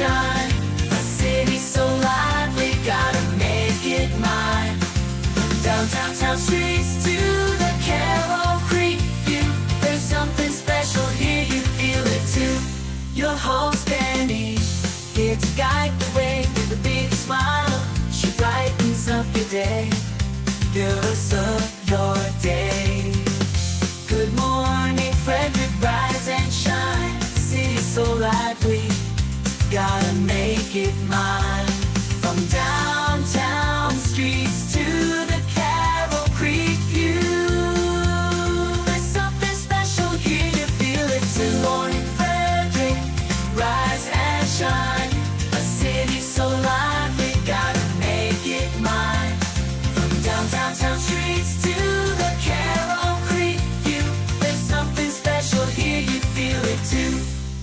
shine. A city so lively, gotta make it mine. Downtown town streets to the Carroll Creek view. There's something special here, you feel it too. Your host Danny, here to guide the way with a big smile. She brightens up your day, girls of your day. Good morning, Frederick, rise and shine. City's so lively, gotta make it mine. From downtown streets to the Carroll Creek view. There's something special here, you feel it too. Good morning, Frederick, rise and shine. A city so lively, gotta make it mine. From downtown streets to the Carroll Creek view. There's something special here, you feel it too.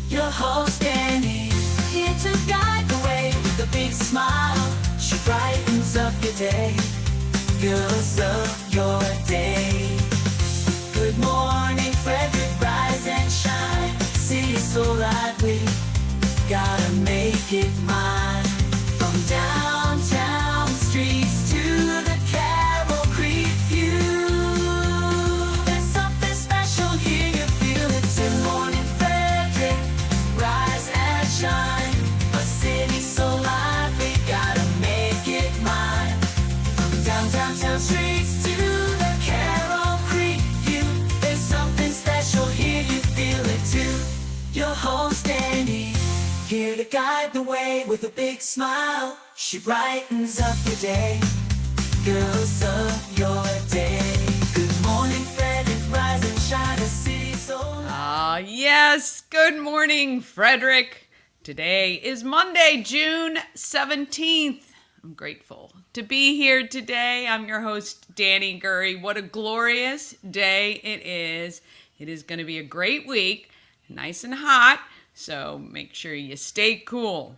Your host Danny, here to guide the way with a big smile. She brightens up your day, girls of your day. Good morning, Frederick, rise and shine. City's so lively, gotta make it mine. From downtown streets to the Carroll Creek view. There's something special here, you feel it too. Good morning, Frederick, rise and shine. A city so lively, gotta make it mine. From downtown streets to the Carroll Creek view. There's something special here, you feel it too. Your host Danny, here to guide the way with a big smile. She brightens up your day, girls of your day. Good morning, Frederick, rise and shine. A city so lively. Yes, good morning, Frederick. Today is Monday, June 17th. I'm grateful to be here today. I'm your host, Danny Gurry. What a glorious day it is. It is going to be a great week, nice and hot, so make sure you stay cool.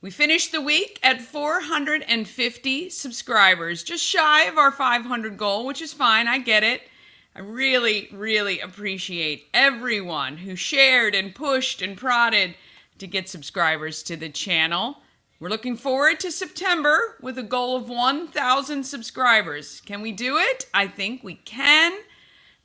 We finished the week at 450 subscribers, just shy of our 500 goal, which is fine. I get it. I really, really appreciate everyone who shared and pushed and prodded to get subscribers to the channel. We're looking forward to September with a goal of 1,000 subscribers. Can we do it? I think we can.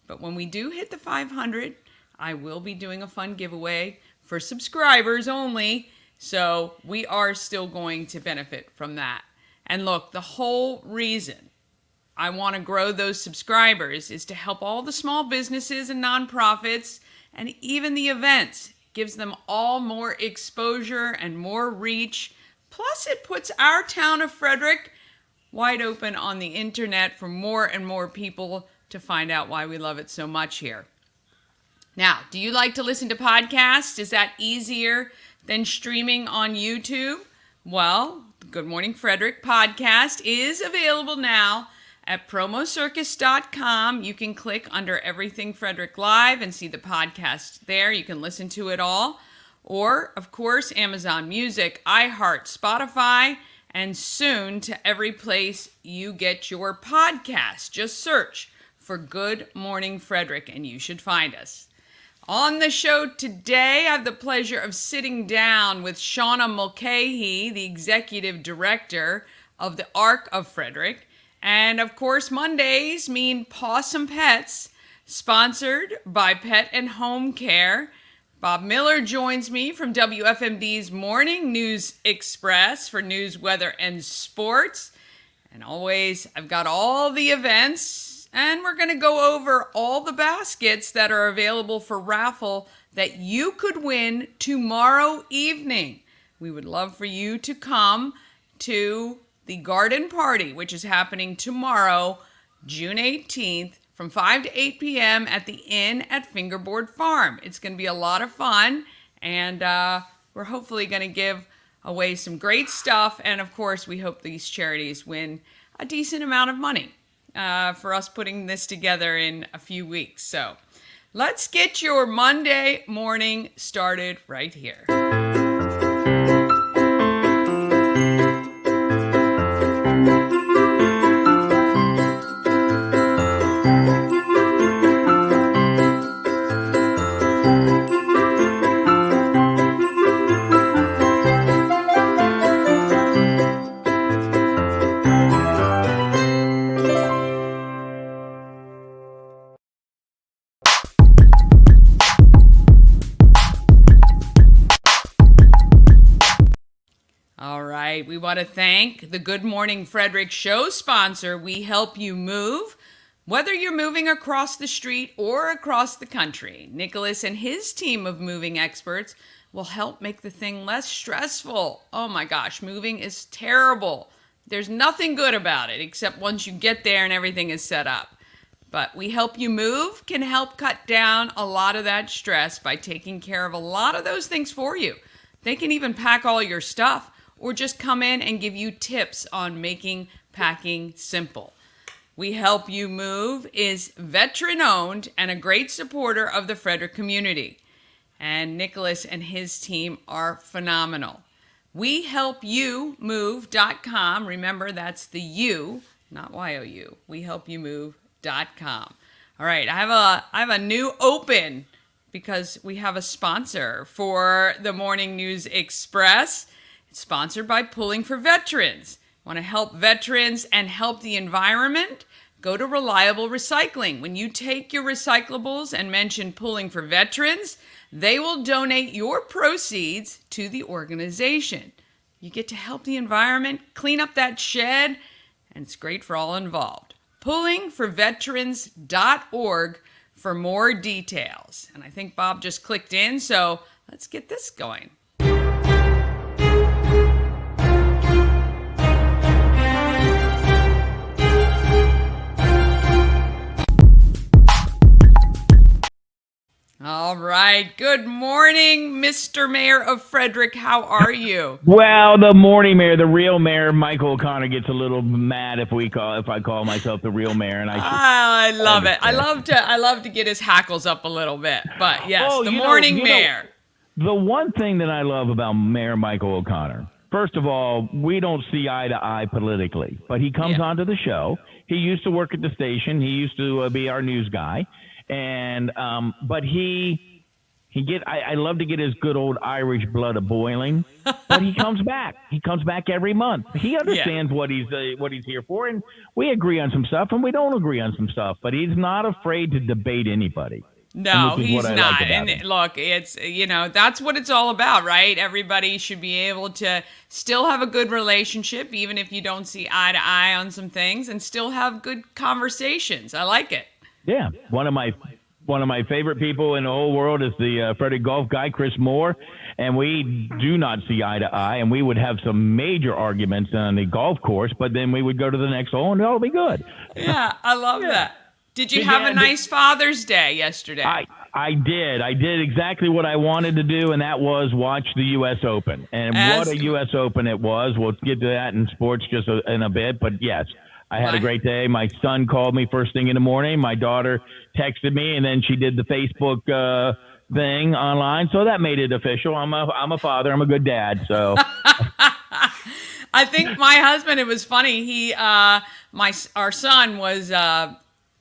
But when we do hit the 500, I will be doing a fun giveaway for subscribers only. So we are still going to benefit from that. And look, the whole reason I want to grow those subscribers is to help all the small businesses and nonprofits and even the events. It gives them all more exposure and more reach. Plus, it puts our town of Frederick wide open on the internet for more and more people to find out why we love it so much here. Now, do you like to listen to podcasts? Is that easier than streaming on YouTube? Well, the Good Morning Frederick podcast is available now at promocircus.com. You can click under Everything Frederick Live and see the podcast there. You can listen to it all. Or, of course, Amazon Music, iHeart, Spotify, and soon to every place you get your podcast. Just search for Good Morning Frederick and you should find us. On the show today, I have the pleasure of sitting down with Shauna Mulcahy, the executive director of the Ark of Frederick. And of course, Mondays mean Pawsome Pets, sponsored by Pet and Home Care. Bob Miller joins me from WFMD's Morning News Express for news, weather, and sports. And always, I've got all the events. And we're going to go over all the baskets that are available for raffle that you could win tomorrow evening. We would love for you to come to the garden party, which is happening tomorrow, June 18th, from 5 to 8 p.m. at the Inn at Fingerboard Farm. It's going to be a lot of fun, and we're hopefully going to give away some great stuff. And, of course, we hope these charities win a decent amount of money for us putting this together in a few weeks. So let's get your Monday morning started right here. right. We want to thank the Good Morning Frederick show sponsor, We Help You Move. Whether you're moving across the street or across the country, Nicholas and his team of moving experts will help make the thing less stressful. Oh my gosh, moving is terrible. There's nothing good about it except once you get there and everything is set up. But We Help You Move can help cut down a lot of that stress by taking care of a lot of those things for you. They can even pack all your stuff or just come in and give you tips on making packing simple. We Help You Move is veteran-owned and a great supporter of the Frederick community. And Nicholas and his team are phenomenal. WeHelpYouMove.com. Remember, that's the U, not Y-O-U. WeHelpYouMove.com. All right, I have a new open because we have a sponsor for the Morning News Express. It's sponsored by Pulling for Veterans. Want to help veterans and help the environment? Go to Reliable Recycling. When you take your recyclables and mention Pulling for Veterans, they will donate your proceeds to the organization. You get to help the environment, clean up that shed, and it's great for all involved. Pullingforveterans.org for more details. And I think Bob just clicked in, so let's get this going. All right. Good morning, Mr. Mayor of Frederick. How are you? Well, the morning mayor, the real mayor, Michael O'Connor, gets a little mad if I call myself the real mayor, and I love it. I love to get his hackles up a little bit. But yes, the morning mayor. The one thing that I love about Mayor Michael O'Connor, first of all, we don't see eye to eye politically, but he comes onto the show. He used to work at the station. He used to be our news guy. And but I love to get his good old Irish blood a boiling, but he comes back. He comes back every month. He understands what he's here for, and we agree on some stuff, and we don't agree on some stuff. But he's not afraid to debate anybody. No, he's not. And look, it's that's what it's all about, right? Everybody should be able to still have a good relationship, even if you don't see eye to eye on some things, and still have good conversations. I like it. Yeah, one of my favorite people in the whole world is the Frederick golf guy, Chris Moore, and we do not see eye to eye, and we would have some major arguments on the golf course, but then we would go to the next hole, and it'll be good. Yeah, I love that. Did you have a nice Father's Day yesterday? I did. I did exactly what I wanted to do, and that was watch the U.S. Open. And what a U.S. Open it was. We'll get to that in sports just in a bit, but yes. I had a great day. My son called me first thing in the morning. My daughter texted me, and then she did the Facebook thing online. So that made it official. I'm a father. I'm a good dad. So I think my husband. It was funny. Our son was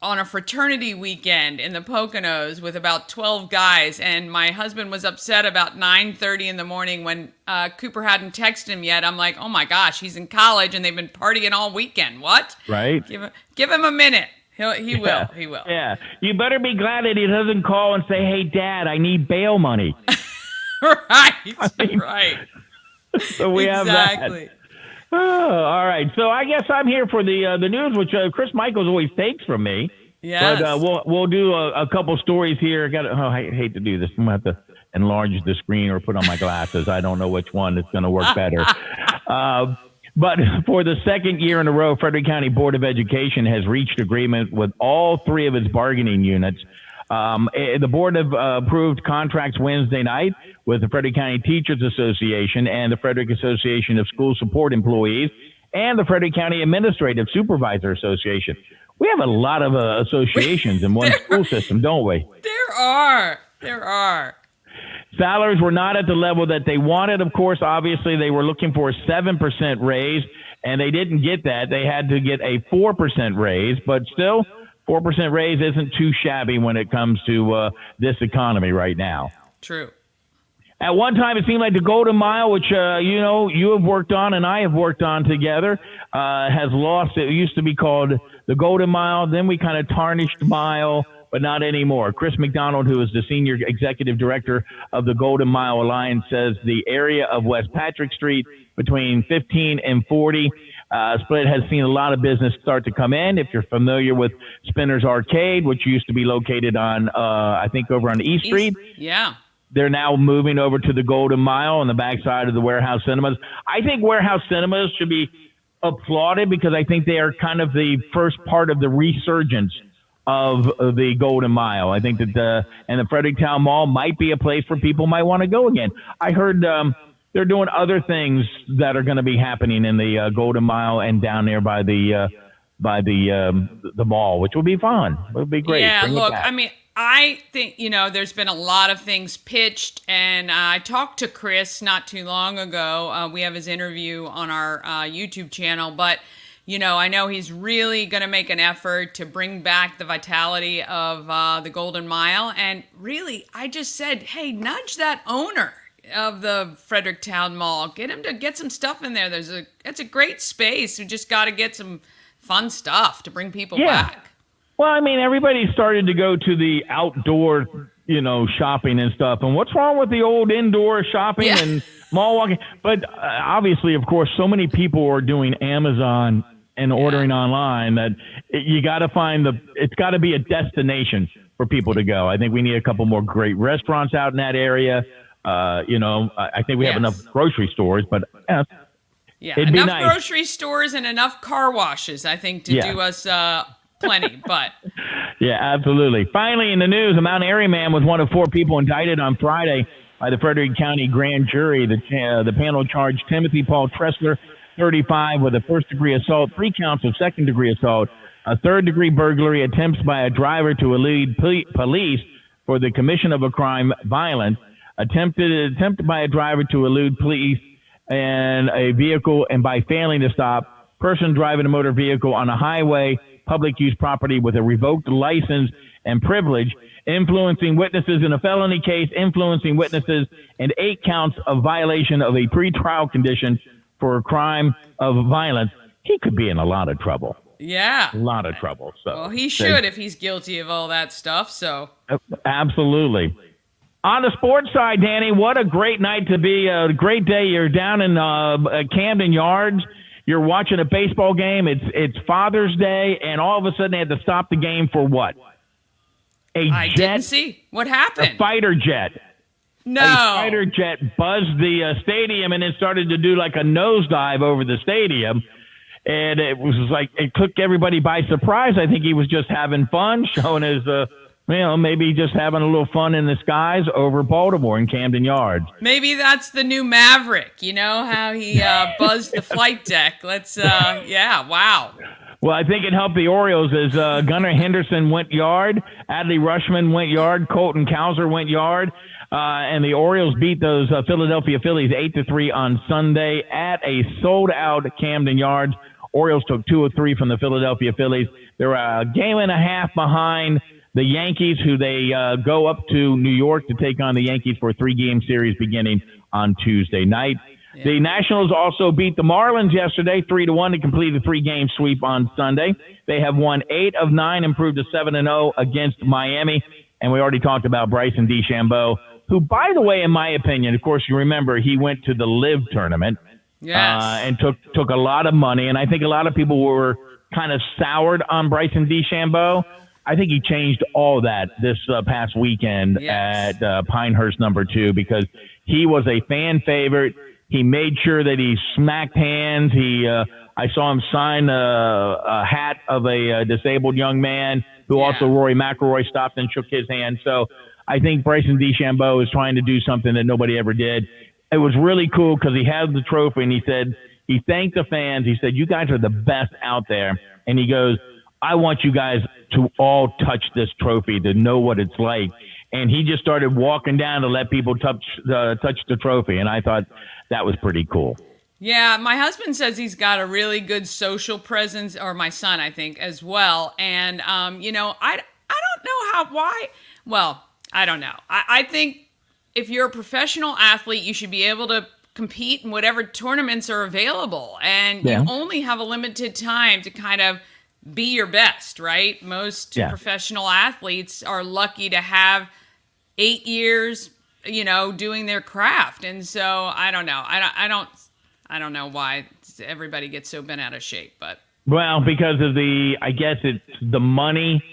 on a fraternity weekend in the Poconos with about 12 guys, and my husband was upset about 9:30 in the morning when Cooper hadn't texted him yet. I'm like, oh my gosh, he's in college and they've been partying all weekend. What? Right. Give him a minute. He will. Yeah. You better be glad that he doesn't call and say, hey, Dad, I need bail money. Right. So we have that. Oh, all right. So I guess I'm here for the news, which Chris Michaels always takes from me. Yes. But we'll do a couple stories here. I hate to do this. I'm going to have to enlarge the screen or put on my glasses. I don't know which one is going to work better. But for the second year in a row, Frederick County Board of Education has reached agreement with all three of its bargaining units. The board have approved contracts Wednesday night with the Frederick County Teachers Association and the Frederick Association of School Support Employees and the Frederick County Administrative Supervisor Association. We have a lot of associations in one school system, don't we? There are. Salaries were not at the level that they wanted. Of course, obviously, they were looking for a 7% raise, and they didn't get that. They had to get a 4% raise, but still, 4% raise isn't too shabby when it comes to this economy right now. True. At one time, it seemed like the Golden Mile, which, you have worked on and I have worked on together, has lost. It used to be called the Golden Mile. Then we kind of tarnished Mile. but not anymore. Chris McDonald, who is the senior executive director of the Golden Mile Alliance, says the area of West Patrick Street between 15 and 40 split has seen a lot of business start to come in. If you're familiar with Spinner's Arcade, which used to be located on, I think, over on East Street. Yeah. They're now moving over to the Golden Mile on the backside of the Warehouse Cinemas. I think Warehouse Cinemas should be applauded because I think they are kind of the first part of the resurgence of the Golden Mile. I think that the Fredericktown Mall might be a place where people might want to go again. I heard they're doing other things that are going to be happening in the Golden Mile and down there by the mall, which will be fun. It would be great. Yeah, Bring it look, back. I mean, I think, there's been a lot of things pitched, and I talked to Chris not too long ago. We have his interview on our YouTube channel, but, I know he's really going to make an effort to bring back the vitality of the Golden Mile. And really, I just said, hey, nudge that owner of the Fredericktown Mall. Get him to get some stuff in there. It's a great space. We just got to get some fun stuff to bring people back. Well, I mean, everybody started to go to the outdoor, shopping and stuff. And what's wrong with the old indoor shopping and mall walking? But obviously, of course, so many people are doing Amazon and ordering online that you got to find it's got to be a destination for people to go. I think we need a couple more great restaurants out in that area. I think we have enough grocery stores, but it'd be enough nice. Grocery stores and enough car washes, I think, to do us plenty, but yeah, absolutely. Finally, in the news, a Mount Airy man was one of 4 people indicted on Friday by the Frederick County Grand Jury. The panel charged Timothy Paul Tressler, 35, with a first-degree assault, 3 counts of second-degree assault, a third-degree burglary, attempts by a driver to elude police for the commission of a crime, violence, attempt by a driver to elude police and a vehicle, and by failing to stop, person driving a motor vehicle on a highway, public use property with a revoked license and privilege, influencing witnesses in a felony case, influencing witnesses, and 8 counts of violation of a pretrial condition for a crime of violence. He could be in a lot of trouble. Yeah. A lot of trouble. So, well, he should if he's guilty of all that stuff, so. Absolutely. On the sports side, Danny, what a great night to be. A great day. You're down in Camden Yards. You're watching a baseball game. It's Father's Day, and all of a sudden they had to stop the game for what? I didn't see. What happened? A fighter jet. No. A fighter jet buzzed the stadium and then started to do like a nosedive over the stadium. And it was like it took everybody by surprise. I think he was just having fun, showing his maybe just having a little fun in the skies over Baltimore in Camden Yards. Maybe that's the new Maverick. You know how he buzzed the flight deck. Wow. Well, I think it helped the Orioles as Gunnar Henderson went yard, Adley Rutschman went yard, Colton Cowser went yard, and the Orioles beat those Philadelphia Phillies 8-3 on Sunday at a sold-out Camden Yards. Orioles took 2 of 3 from the Philadelphia Phillies. They're a game and a half behind the Yankees, who they go up to New York to take on the Yankees for a 3-game series beginning on Tuesday night. Yeah. The Nationals also beat the Marlins yesterday 3-1 to complete a 3-game sweep on Sunday. They have won 8 of 9, improved to 7-0 against Miami. And we already talked about Bryson DeChambeau, who, by the way, in my opinion, of course, you remember he went to the LIV tournament and took a lot of money. And I think a lot of people were kind of soured on Bryson DeChambeau. I think he changed all that this past weekend at Pinehurst number 2 because he was a fan favorite. He made sure that he smacked hands. I saw him sign a hat of a disabled young man who also Rory McIlroy stopped and shook his hand. So I think Bryson DeChambeau is trying to do something that nobody ever did. It was really cool because he had the trophy and he thanked the fans. He said, "You guys are the best out there." And he goes, "I want you guys to all touch this trophy to know what it's like." And he just started walking down to let people touch the trophy. And I thought that was pretty cool. Yeah, my husband says he's got a really good social presence, or my son, I think, as well. And, I don't know why. Well, I don't know. I think if you're a professional athlete, you should be able to compete in whatever tournaments are available. And you only have a limited time to kind of be your best, right? Most Yeah. professional athletes are lucky to have 8 years, doing their craft. And so I don't know. I don't know why everybody gets so bent out of shape, but Well, because of I guess it's the money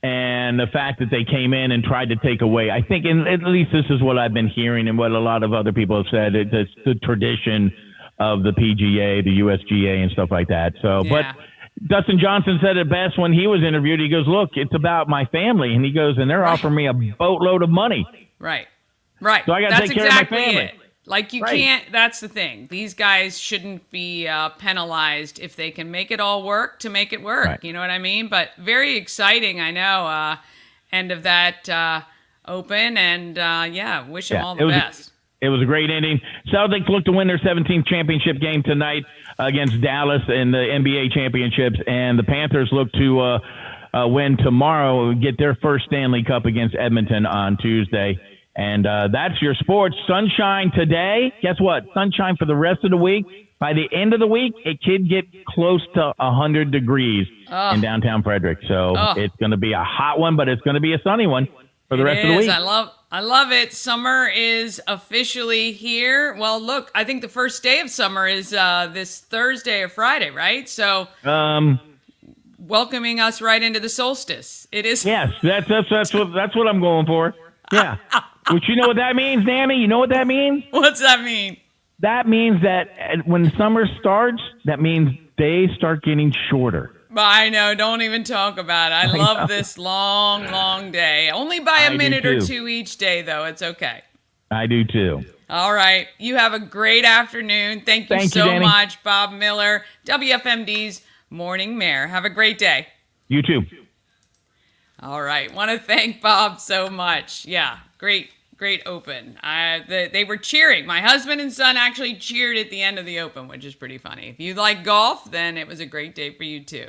and the fact that they came in and tried to take away. I think, and at least this is what I've been hearing and what a lot of other people have said, it's the tradition of the PGA, the USGA, and stuff like that. So, yeah. But Dustin Johnson said it best when he was interviewed. He goes, look, it's about my family. And he goes, and they're offering me a boatload of money. Right. So I got to take care of my family. It. Like you Right. can't, that's the thing. These guys shouldn't be penalized if they can make it all work to make it work. Right. You know what I mean? But very exciting, I know, end of that Open. And wish them all the best. It was a great inning. Celtics look to win their 17th championship game tonight against Dallas in the NBA championships. And the Panthers look to win tomorrow, get their first Stanley Cup against Edmonton on Tuesday. And that's your sports. Sunshine today. Guess what? Sunshine for the rest of the week. By the end of the week, it could get close to 100 degrees in downtown Frederick. So it's going to be a hot one, but it's going to be a sunny one for the rest of the week. I love it. Summer is officially here. Well, look, I think the first day of summer is this Thursday or Friday, right? So welcoming us right into the solstice. It is. Yes, that's what I'm going for. Yeah. Which you know what that means, Danny? You know what that means? What's that mean? That means that when summer starts, that means days start getting shorter. I know. Don't even talk about it. I love this long, long day. Only by a minute or two each day, though. It's okay. I do, too. All right. You have a great afternoon. Thank you so much, Bob Miller, WFMD's Morning Mayor. Have a great day. You too. All right. Want to thank Bob so much. Yeah. Great Open. They were cheering. My husband and son actually cheered at the end of the Open, which is pretty funny. If you like golf, then it was a great day for you too.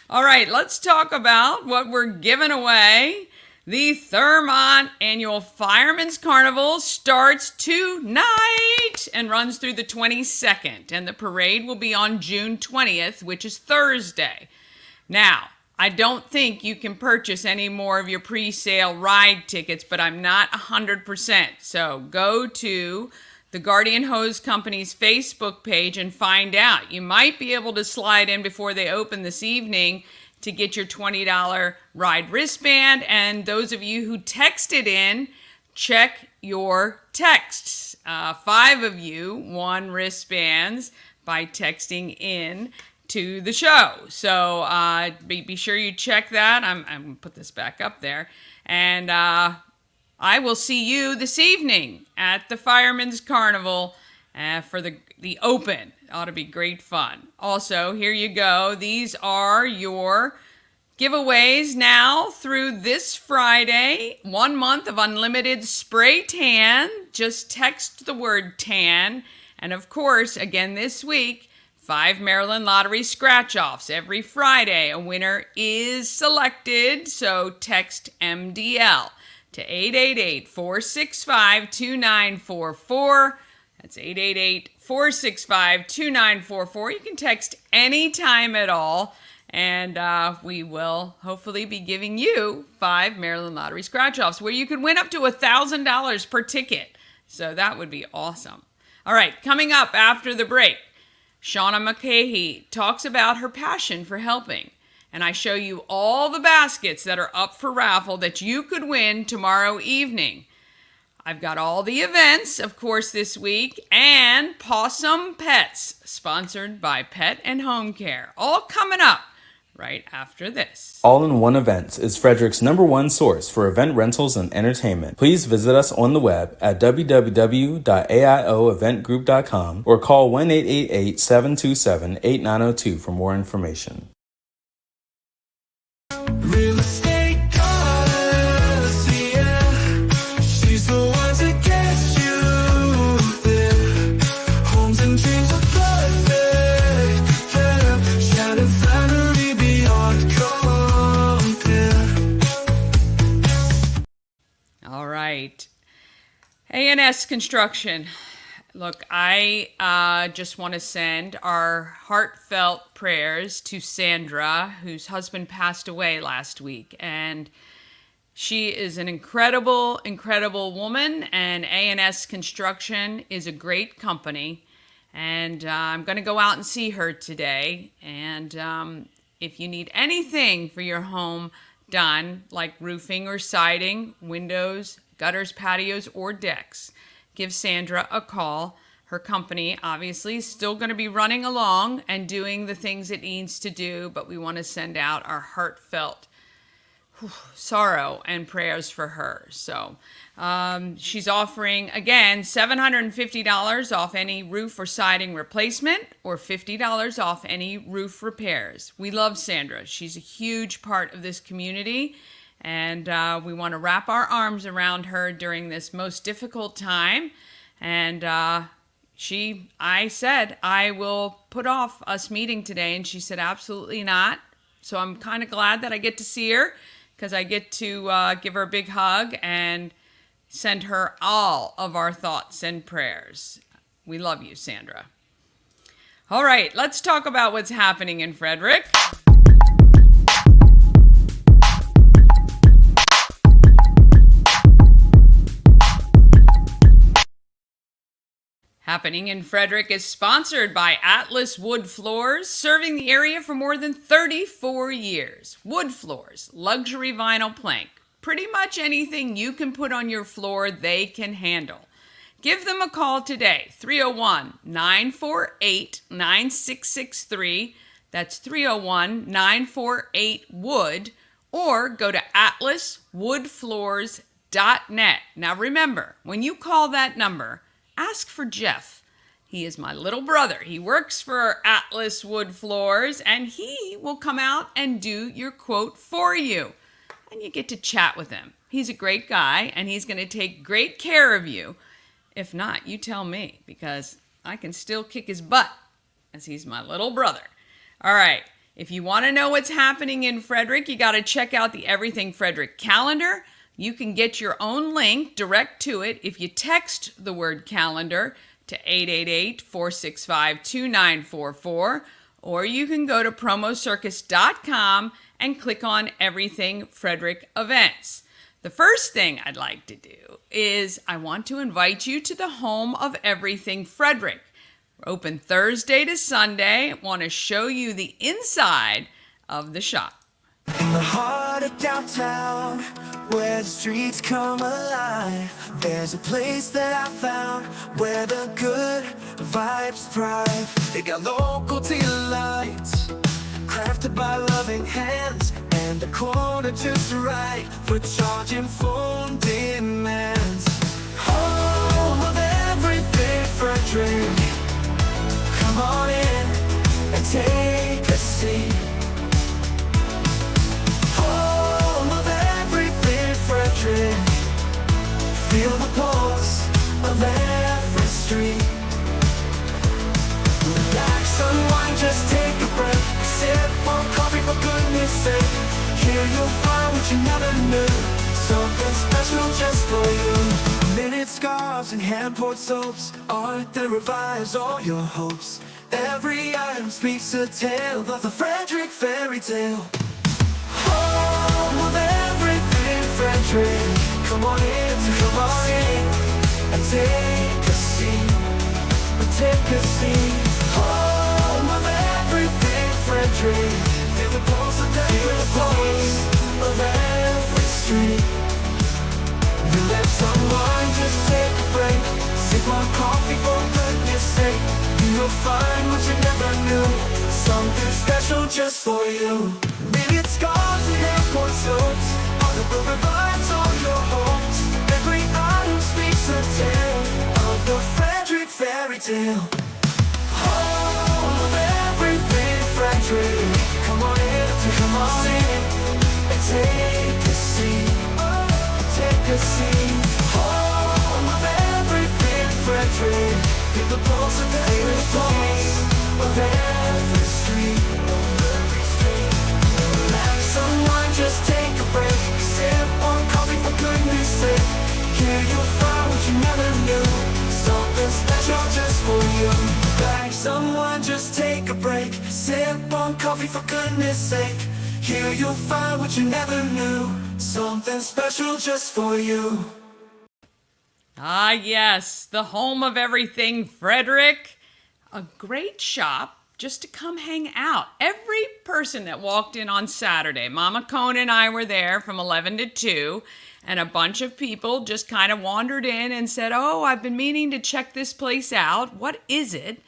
All right, let's talk about what we're giving away. The Thurmont Annual Fireman's Carnival starts tonight and runs through the 22nd. And the parade will be on June 20th, which is Thursday. Now, I don't think you can purchase any more of your pre-sale ride tickets, but I'm not 100%. So go to the Guardian Hose Company's Facebook page and find out. You might be able to slide in before they open this evening to get your $20 ride wristband. And those of you who texted in, check your texts. 5 of you won wristbands by texting in to the show. So be sure you check that. I'm going to put this back up there. And I will see you this evening at the Fireman's Carnival for the Open. It ought to be great fun. Also, here you go. These are your giveaways now through this Friday. 1 month of unlimited spray tan. Just text the word tan. And of course, again this week, 5 Maryland Lottery scratch-offs. Every Friday, a winner is selected, so text MDL to 888-465-2944. That's 888-465-2944. You can text anytime at all, and we will hopefully be giving you 5 Maryland Lottery scratch-offs, where you could win up to $1,000 per ticket. So that would be awesome. All right, coming up after the break, Shauna McCahey talks about her passion for helping. And I show you all the baskets that are up for raffle that you could win tomorrow evening. I've got all the events, of course, this week, and Possum Pets, sponsored by Pet and Home Care. All coming up right after this. All-in-One Events is Frederick's #1 source for event rentals and entertainment. Please visit us on the web at www.aioeventgroup.com or call 1-888-727-8902 for more information. Real estate goddess, yeah. She's the one to get you there. Homes and dreams are perfect, yeah. Shattered family beyond compare. All right. A&S Construction. Look, I just want to send our heartfelt prayers to Sandra, whose husband passed away last week. And she is an incredible, incredible woman, and A&S Construction is a great company. And I'm going to go out and see her today. And if you need anything for your home done, like roofing or siding, windows, gutters, patios, or decks, give Sandra a call. Her company, obviously, is still going to be running along and doing the things it needs to do, but we want to send out our heartfelt sorrow and prayers for her. So she's offering, again, $750 off any roof or siding replacement or $50 off any roof repairs. We love Sandra. She's a huge part of this community, and we want to wrap our arms around her during this most difficult time. And I said, I will put off us meeting today, and she said, absolutely not. So I'm kind of glad that I get to see her, because I get to give her a big hug and send her all of our thoughts and prayers. We love you, Sandra. All right, let's talk about what's happening in Frederick. Happening in Frederick is sponsored by Atlas Wood Floors, serving the area for more than 34 years. Wood floors, luxury vinyl plank, pretty much anything you can put on your floor, they can handle. Give them a call today, 301-948-9663. That's 301-948-WOOD, or go to atlaswoodfloors.net. Now remember, when you call that number, ask for Jeff. He is my little brother. He works for Atlas Wood Floors, and he will come out and do your quote for you. And you get to chat with him. He's a great guy, and he's going to take great care of you. If not, you tell me, because I can still kick his butt, as he's my little brother. All right, if you want to know what's happening in Frederick, you got to check out the Everything Frederick calendar. You can get your own link direct to it if you text the word calendar to 888-465-2944, or you can go to promocircus.com and click on Everything Frederick events. The first thing I'd like to do is I want to invite you to the home of Everything Frederick. We're open Thursday to Sunday. I want to show you the inside of the shop. In the heart of downtown, where the streets come alive, there's a place that I found where the good vibes thrive. They got local delights, crafted by loving hands, and the corner just right for charging phone demands. Home of Everything Frederick, come on in and take a seat. Feel the pulse of every street. Relax, unwind, just take a breath. Sip on coffee for goodness sake. Here you'll find what you never knew, something special just for you. Knitted scarves and hand-poured soaps, art that revives all your hopes. Every item speaks a tale of the Frederick fairy tale. Home of Everything Frederick, come on in, and take a seat, Home of Everything Frederick, feel the pulse of every street. Relax, unwind, just take a break. Sip on coffee for goodness sake. You'll find what you never knew, something special just for you. Million scarves and airport soaps, all the river vibes on your homes. Every item speaks a tale of the Frederick fairy tale. Home of Everything Frederick, come on in, and take a seat, Home of Everything Frederick, feel the pulse of every street. Relax, unwind, just take a break. Sip on coffee for goodness sake. Here you'll find what you never knew, something special special just for you. Like someone just take a break, sip on coffee for goodness sake. Here you'll find what you never knew, something special just for you. Ah, yes, the home of everything, Frederick. A great shop just to come hang out. Every person that walked in on Saturday, Mama Cone and I were there from 11 to 2, and a bunch of people just kind of wandered in and said, oh, I've been meaning to check this place out. What is it?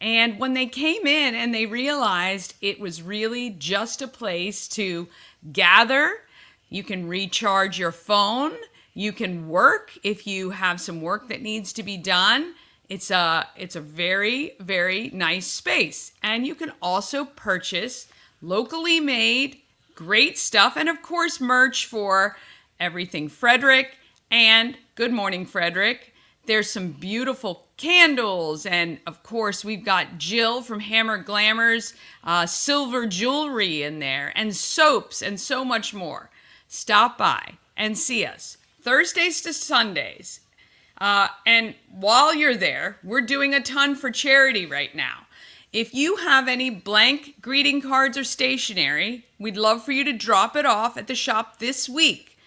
And when they came in and they realized it was really just a place to gather, you can recharge your phone, you can work if you have some work that needs to be done. It's a very, very nice space. And you can also purchase locally made great stuff, and of course merch for everything Frederick and Good Morning Frederick. There's some beautiful candles, and of course we've got Jill from Hammer Glamour's silver jewelry in there, and soaps, and so much more. Stop by and see us Thursdays to Sundays. And while you're there, we're doing a ton for charity right now. If you have any blank greeting cards or stationery, we'd love for you to drop it off at the shop this week.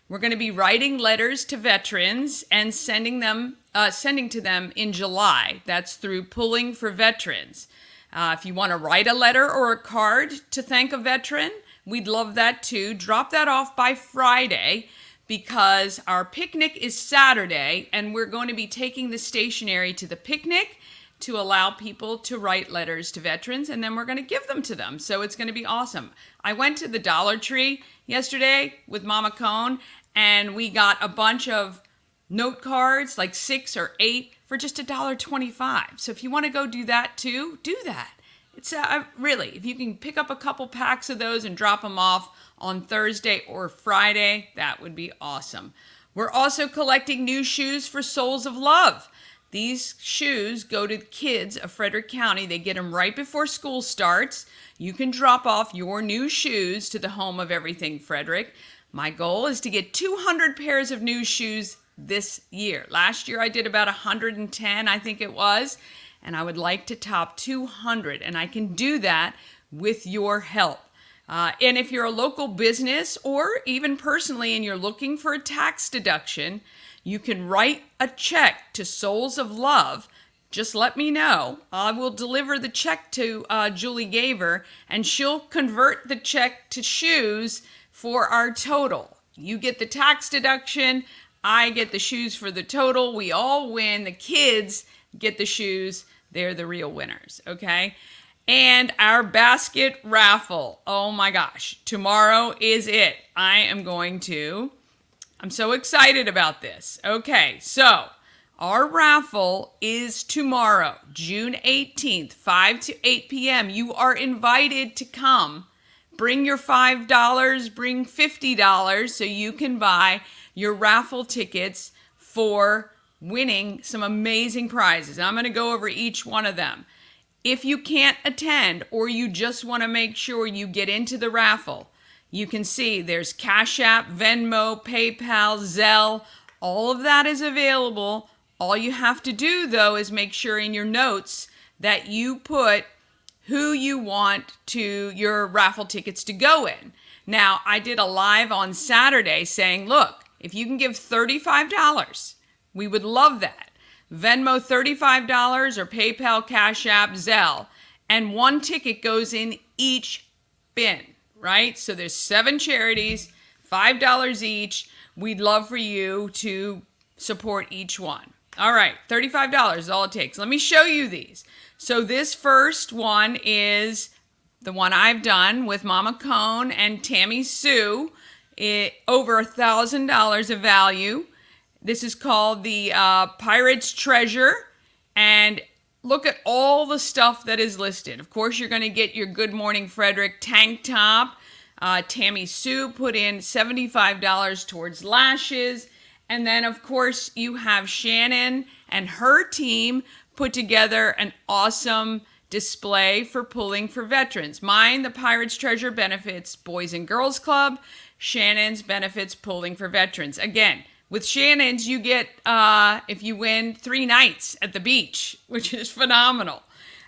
We're going to be writing letters to veterans and sending to them in July. That's through Pulling for Veterans. If you want to write a letter or a card to thank a veteran, we'd love that too. Drop that off by Friday, because our picnic is Saturday, and we're going to be taking the stationery to the picnic to allow people to write letters to veterans, and then we're going to give them to them. So it's going to be awesome. I went to the Dollar Tree yesterday with Mama Cone, and we got a bunch of note cards, like 6 or 8, for just $1.25. So if you want to go do that too, do that. It's really, if you can pick up a couple packs of those and drop them off on Thursday or Friday, that would be awesome. We're also collecting new shoes for Souls of Love. These shoes go to the kids of Frederick County. They get them right before school starts. You can drop off your new shoes to the home of everything Frederick. My goal is to get 200 pairs of new shoes this year. Last year I did about 110, I think it was, and I would like to top 200, and I can do that with your help. And if you're a local business or even personally and you're looking for a tax deduction, you can write a check to Souls of Love. Just let me know. I will deliver the check to Julie Gaver, and she'll convert the check to shoes for our total. You get the tax deduction, I get the shoes for the total. We all win. The kids get the shoes. They're the real winners, okay? And our basket raffle. Oh my gosh, tomorrow is it. I'm so excited about this. Okay, so our raffle is tomorrow, June 18th, 5 to 8 p.m. You are invited to come. Bring your $5, bring $50 so you can buy your raffle tickets for winning some amazing prizes. I'm going to go over each one of them. If you can't attend or you just want to make sure you get into the raffle, you can see there's Cash App, Venmo, PayPal, Zelle. All of that is available. All you have to do, though, is make sure in your notes that you put who you want to your raffle tickets to go in. Now, I did a live on Saturday saying, look, if you can give $35, we would love that. Venmo $35 or PayPal, Cash App, Zelle, and one ticket goes in each bin, right? So there's 7 charities, $5 each. We'd love for you to support each one. All right, $35 is all it takes. Let me show you these. So this first one is the one I've done with Mama Cone and Tammy Sue. Over $1,000 of value. This is called the Pirate's Treasure, and look at all the stuff that is listed. Of course, you're going to get your Good Morning Frederick tank top. Tammy Sue put in $75 towards lashes, and then of course you have Shannon and her team put together an awesome display for Pulling for Veterans. Mine, the Pirate's Treasure, benefits Boys and Girls Club. Shannon's benefits Pulling for Veterans. Again, With Shannon's, you get, if you win, 3 nights at the beach, which is phenomenal.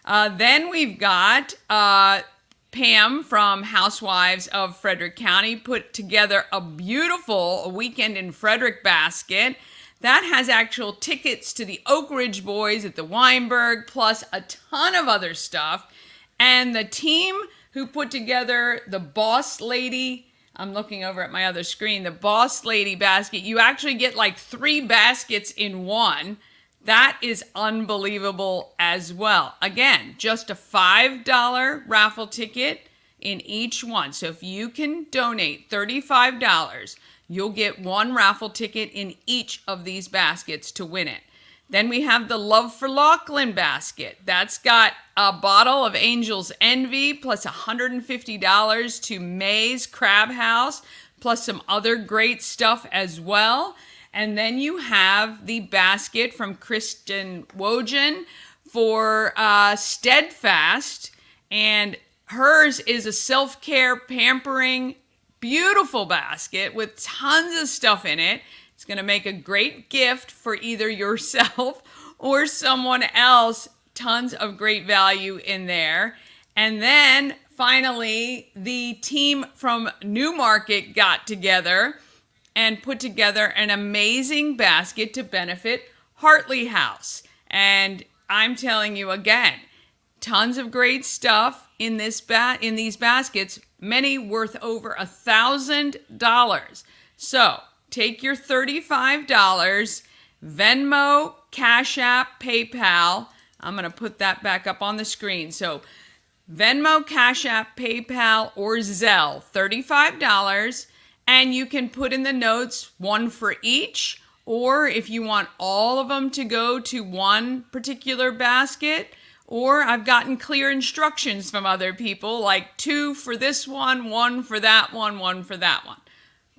Then we've got Pam from Housewives of Frederick County put together a beautiful weekend in Frederick basket. That has actual tickets to the Oak Ridge Boys at the Weinberg, plus a ton of other stuff. And the team who put together the Boss Lady, I'm looking over at my other screen, the Boss Lady basket, you actually get like 3 baskets in one. That is unbelievable as well. Again, just a $5 raffle ticket in each one. So if you can donate $35, you'll get 1 raffle ticket in each of these baskets to win it. Then we have the Love for Lachlan basket. That's got a bottle of Angel's Envy plus $150 to May's Crab House, plus some other great stuff as well. And then you have the basket from Kristen Wojan for Steadfast. And hers is a self-care, pampering, beautiful basket with tons of stuff in it. It's going to make a great gift for either yourself or someone else. Tons of great value in there. And then finally, the team from Newmarket got together and put together an amazing basket to benefit Hartley House. And I'm telling you again, tons of great stuff in these baskets, many worth over $1,000. So take your $35, Venmo, Cash App, PayPal. I'm going to put that back up on the screen. So Venmo, Cash App, PayPal, or Zelle, $35. And you can put in the notes 1 for each, or if you want all of them to go to one particular basket, or I've gotten clear instructions from other people, like 2 for this one, 1 for that one, 1 for that one.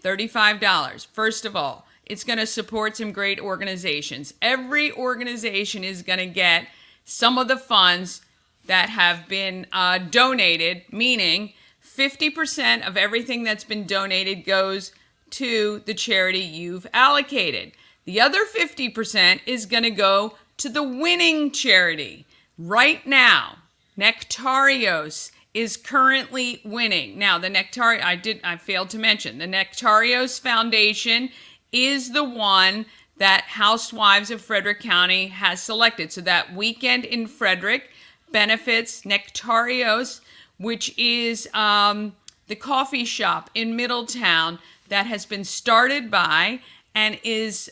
$35. First of all, it's going to support some great organizations. Every organization is going to get some of the funds that have been donated, meaning 50% of everything that's been donated goes to the charity you've allocated. The other 50% is going to go to the winning charity. Right now, Nectarios is currently winning. Now, the I failed to mention, the Nectarios Foundation is the one that Housewives of Frederick County has selected. So that weekend in Frederick benefits Nectarios, which is the coffee shop in Middletown that has been started by and is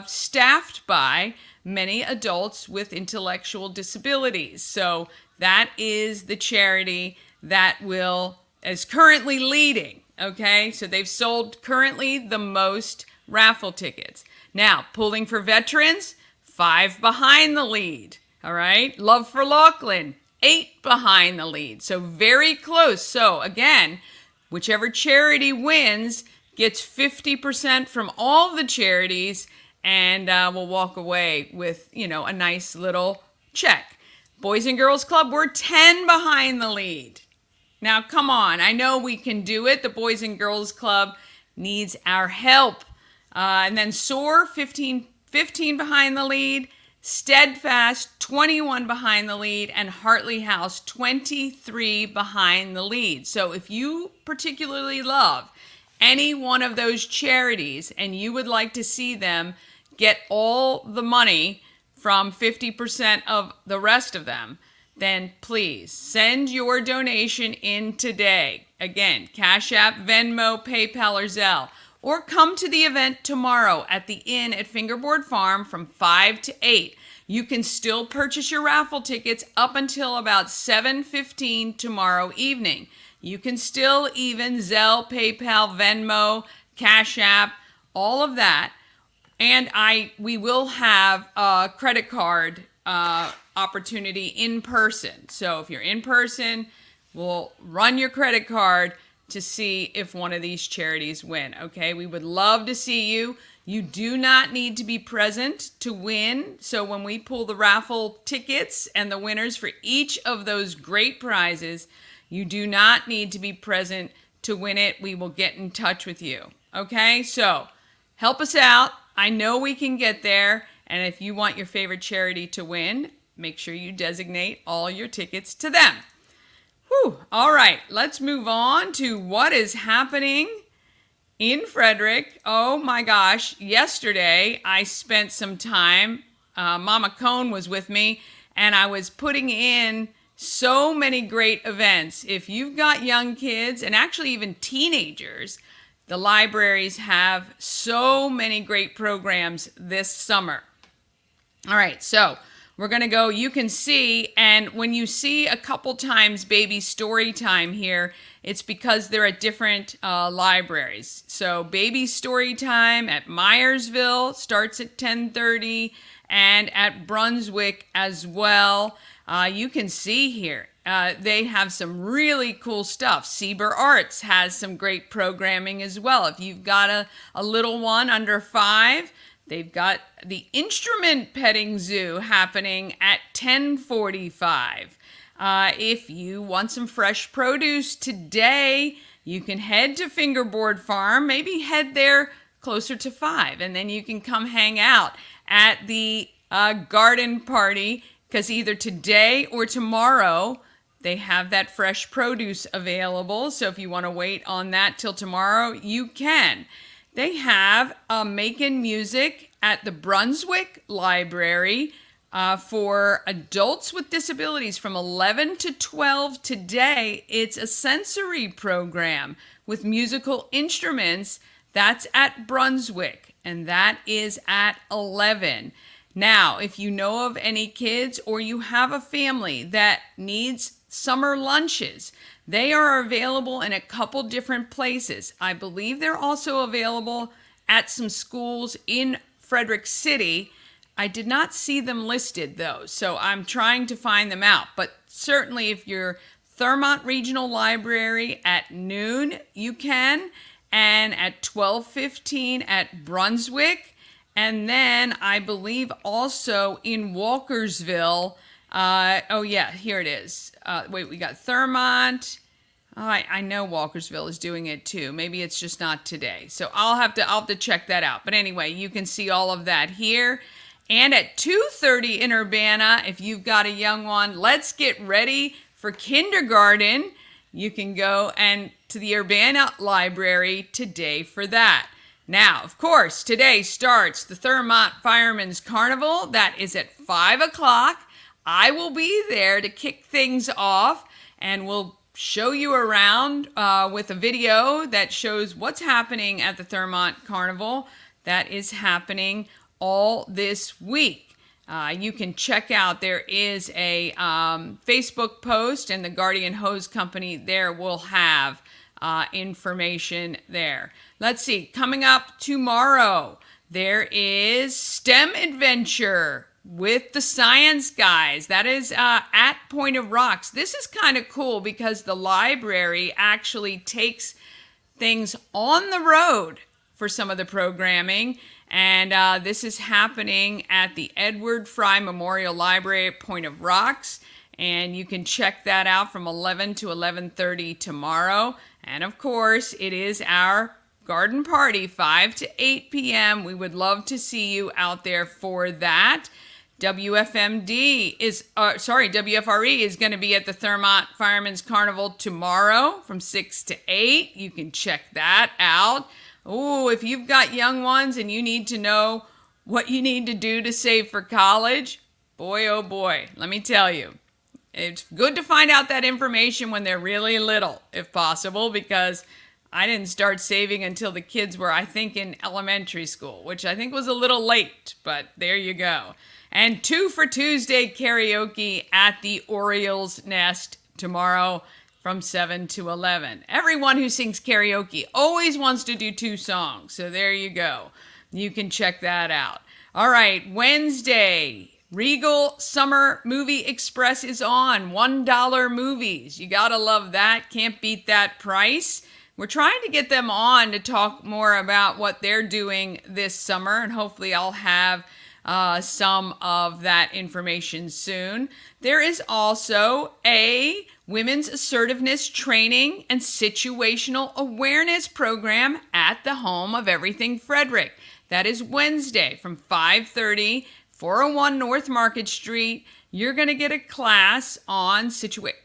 staffed by many adults with intellectual disabilities. So that is the charity that is currently leading, okay? So they've sold currently the most raffle tickets. Now, Pulling for Veterans, 5 behind the lead, all right? Love for Lachlan, 8 behind the lead. So very close. So again, whichever charity wins gets 50% from all the charities, and we'll walk away with, a nice little check. Boys and Girls Club, we're 10 behind the lead. Now, come on. I know we can do it. The Boys and Girls Club needs our help. And then SOAR, 15 behind the lead. Steadfast, 21 behind the lead. And Hartley House, 23 behind the lead. So if you particularly love any one of those charities and you would like to see them get all the money from 50% of the rest of them, then please send your donation in today. Again, Cash App, Venmo, PayPal, or Zelle. Or come to the event tomorrow at the Inn at Fingerboard Farm from 5 to 8. You can still purchase your raffle tickets up until about 7:15 tomorrow evening. You can still even Zelle, PayPal, Venmo, Cash App, all of that. And we will have a credit card opportunity in person. So if you're in person, we'll run your credit card to see if one of these charities win. Okay, we would love to see you. You do not need to be present to win. So when we pull the raffle tickets and the winners for each of those great prizes, you do not need to be present to win it. We will get in touch with you. Okay, so help us out. I know we can get there. And if you want your favorite charity to win, make sure you designate all your tickets to them. Whew. All right, let's move on to what is happening in Frederick. Oh my gosh, yesterday I spent some time, Mama Cone was with me, and I was putting in so many great events. If you've got young kids, and actually even teenagers, the libraries have so many great programs this summer. All right, so we're going to go, you can see, and when you see a couple times baby story time here, it's because they're at different libraries. So baby story time at Myersville starts at 10:30, and at Brunswick as well. You can see here, they have some really cool stuff. Sieber Arts has some great programming as well. If you've got a little one under 5, they've got the instrument petting zoo happening at 10:45. If you want some fresh produce today, you can head to Fingerboard Farm, maybe head there closer to 5, and then you can come hang out at the garden party, because either today or tomorrow they have that fresh produce available. So if you want to wait on that till tomorrow, you can. They have making music at the Brunswick Library for adults with disabilities from 11 to 12 today. It's a sensory program with musical instruments. That's at Brunswick, and that is at 11. Now, if you know of any kids or you have a family that needs summer lunches, they are available in a couple different places. I believe they're also available at some schools in Frederick City. I did not see them listed though, so I'm trying to find them out. But certainly if you're Thurmont Regional Library at noon, you can, and at 12:15 at Brunswick. And then I believe also in Walkersville, oh yeah, here it is. Wait, we got Thurmont. I know Walkersville is doing it too. Maybe it's just not today. So I'll have to check that out. But anyway, you can see all of that here. And at 2:30 in Urbana, if you've got a young one, let's get ready for kindergarten. You can go and to the Urbana Library today for that. Now, of course, today starts the Thurmont Firemen's Carnival. That is at 5 o'clock. I will be there to kick things off, and we'll show you around with a video that shows what's happening at the Thurmont Carnival. That is happening all this week. You can check out, there is a Facebook post, and the Guardian Hose Company there will have information there. Let's see, coming up tomorrow, there is STEM Adventure with the Science Guys. That is at Point of Rocks. This is kind of cool because the library actually takes things on the road for some of the programming. And this is happening at the Edward Fry Memorial Library at Point of Rocks. And you can check that out from 11 to 11:30 tomorrow. And of course, it is our garden party, 5 to 8 p.m. We would love to see you out there for that. WFRE is going to be at the Thurmont Firemen's Carnival tomorrow from 6 to 8. You can check that out. Oh, if you've got young ones and you need to know what you need to do to save for college, boy, oh boy, let me tell you. It's good to find out that information when they're really little, if possible, because I didn't start saving until the kids were, I think, in elementary school, which I think was a little late, but there you go. And 2 for Tuesday karaoke at the Orioles Nest tomorrow from 7 to 11. Everyone who sings karaoke always wants to do 2 songs, so there you go. You can check that out. All right, Wednesday, Regal Summer Movie Express is on. $1 movies. You gotta love that. Can't beat that price. We're trying to get them on to talk more about what they're doing this summer, and hopefully I'll have some of that information soon. There is also a Women's Assertiveness Training and Situational Awareness Program at the home of Everything Frederick. That is Wednesday from 5:30, 401 North Market Street. You're going to get a class on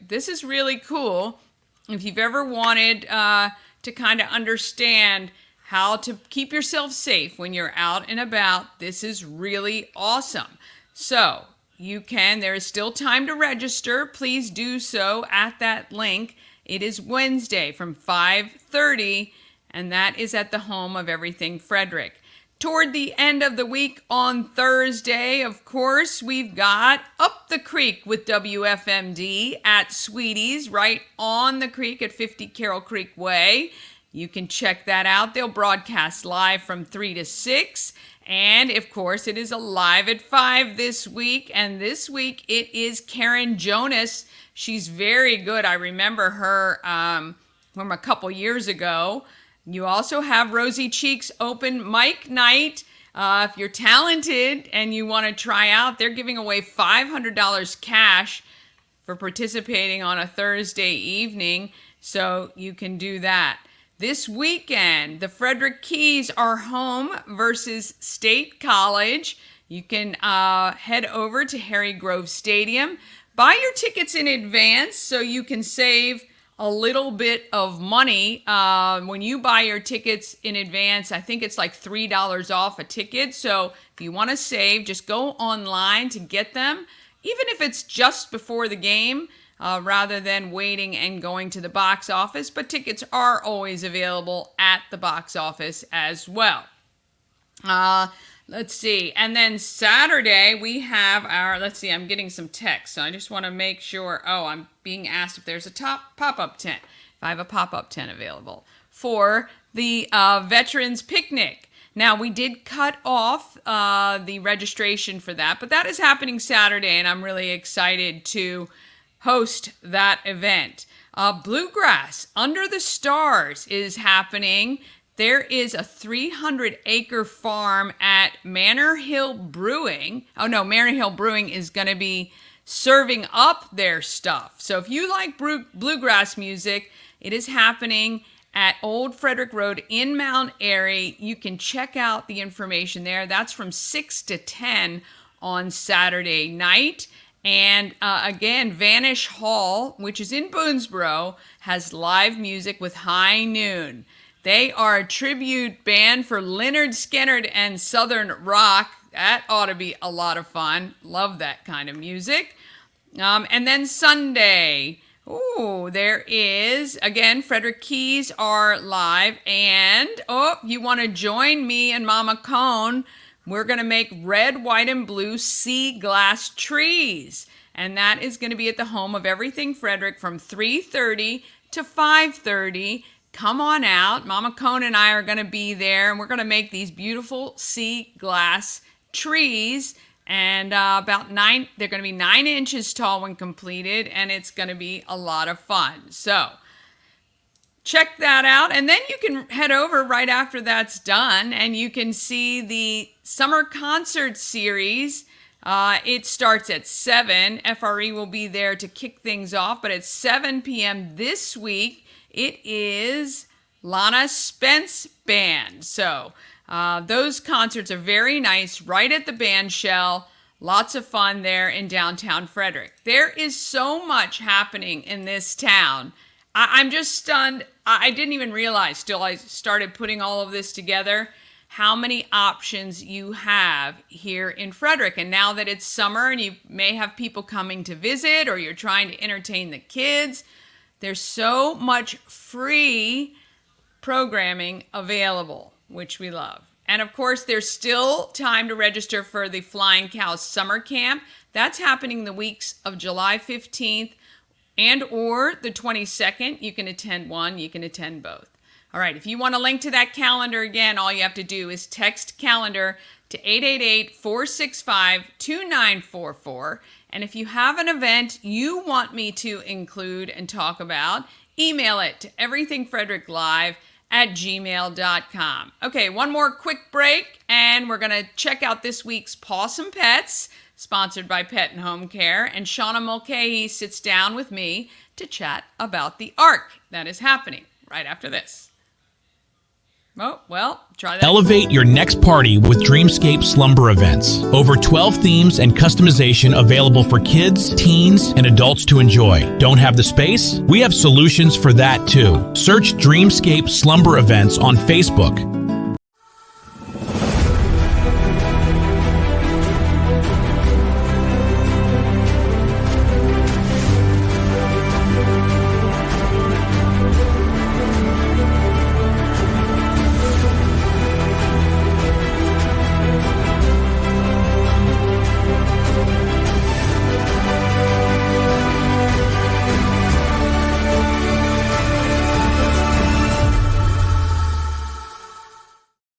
This is really cool. If you've ever wanted to kind of understand how to keep yourself safe when you're out and about, this is really awesome. So there is still time to register. Please do so at that link. It is Wednesday from 5:30, and that is at the home of Everything Frederick. Toward the end of the week on Thursday, of course, we've got Up the Creek with WFMD at Sweeties, right on the creek at 50 Carroll Creek Way. You can check that out. They'll broadcast live from 3 to 6. And, of course, it is Alive at 5 this week. And this week it is Karen Jonas. She's very good. I remember her from a couple years ago. You also have Rosy Cheeks open mic night. If you're talented and you want to try out, they're giving away $500 cash for participating on a Thursday evening. So you can do that. This weekend, the Frederick Keys are home versus State College. You can head over to Harry Grove Stadium. Buy your tickets in advance so you can save a little bit of money. When you buy your tickets in advance, I think it's like $3 off a ticket. So if you want to save, just go online to get them, even if it's just before the game, rather than waiting and going to the box office. But tickets are always available at the box office as well. Let's see. And then Saturday, we have I'm getting some text, so I just want to make sure. I'm being asked if there's a pop-up tent. If I have a pop-up tent available for the Veterans Picnic. Now, we did cut off the registration for that, but that is happening Saturday, and I'm really excited to host that event. Bluegrass Under the Stars is happening. There is a 300-acre farm at Manor Hill Brewing. Manor Hill Brewing is going to be serving up their stuff. So if you like bluegrass music, it is happening at Old Frederick Road in Mount Airy. You can check out the information there. That's from 6 to 10 on Saturday night. And again, Vanish Hall, which is in Boonesboro, has live music with High Noon. They are a tribute band for Lynyrd Skynyrd and Southern Rock. That ought to be a lot of fun. Love that kind of music. And then Sunday, there is, again, Frederick Keys are live. And, you want to join me and Mama Cone? We're going to make red, white, and blue sea glass trees. And that is going to be at the home of Everything Frederick from 3:30 to 5:30. Come on out. Mama Cone and I are going to be there, and we're going to make these beautiful sea glass trees. And they're going to be 9 inches tall when completed, and it's going to be a lot of fun. So check that out. And then you can head over right after that's done, and you can see the summer concert series. It starts at 7. FRE will be there to kick things off, but at 7 p.m. this week, it is Lana Spence Band. So those concerts are very nice, right at the band shell. Lots of fun there in downtown Frederick. There is so much happening in this town. I'm just stunned. I didn't even realize till I started putting all of this together how many options you have here in Frederick. And now that it's summer and you may have people coming to visit, or you're trying to entertain the kids, there's so much free programming available, which we love. And of course, there's still time to register for the Flying Cow Summer Camp. That's happening the weeks of July 15th and or the 22nd. You can attend one, you can attend both. All right, if you want a link to that calendar, again, all you have to do is text calendar to 888-465-2944. And if you have an event you want me to include and talk about, email it to everythingfredericklive@gmail.com. Okay, one more quick break, and we're going to check out this week's Pawsome Pets, sponsored by Pet and Home Care. And Shauna Mulcahy sits down with me to chat about the Ark that is happening right after this. Oh, well, try that. Elevate your next party with Dreamscape Slumber Events. Over 12 themes and customization available for kids, teens, and adults to enjoy. Don't have the space? We have solutions for that too. Search Dreamscape Slumber Events on Facebook.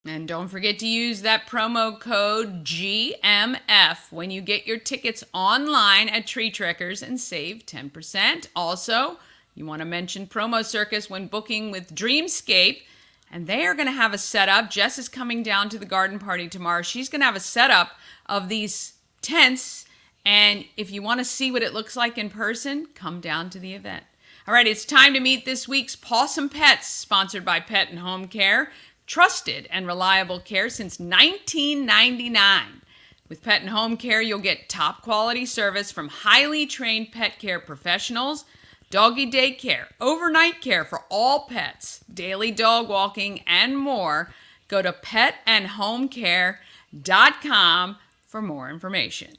And don't forget to use that promo code GMF when you get your tickets online at Tree Trekkers and save 10%. Also, you want to mention Promo Circus when booking with Dreamscape, and they are going to have a setup. Jess is coming down to the garden party tomorrow. She's going to have a setup of these tents, and if you want to see what it looks like in person, come down to the event. All right, it's time to meet this week's Pawsome Pets, sponsored by Pet and Home Care. Trusted and reliable care since 1999. With Pet and Home Care, you'll get top quality service from highly trained pet care professionals, doggy daycare, overnight care for all pets, daily dog walking, and more. Go to petandhomecare.com for more information.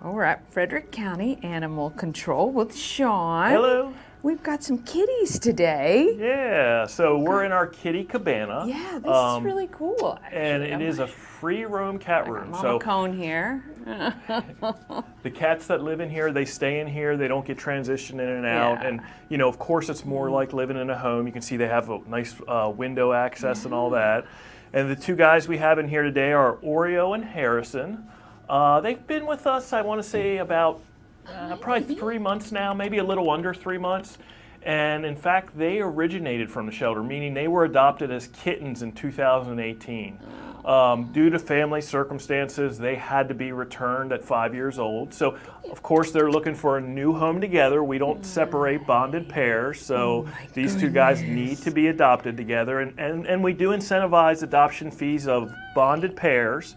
Well, we're at Frederick County Animal Control with Sean. Hello. We've got some kitties today. Yeah, so we're in our kitty cabana. Yeah, this is really cool. Actually. And it is a free roam cat room. Mama Cone here. The cats that live in here, they stay in here. They don't get transitioned in and out. Yeah. And, you know, of course, it's more like living in a home. You can see they have a nice window access and all that. And the two guys we have in here today are Oreo and Harrison. They've been with us, I want to say, about probably 3 months now, maybe a little under 3 months. And in fact, they originated from the shelter, meaning they were adopted as kittens in 2018. Due to family circumstances, they had to be returned at 5 years old. So, of course, they're looking for a new home together. We don't separate bonded pairs, so these two guys need to be adopted together. And we do incentivize adoption fees of bonded pairs,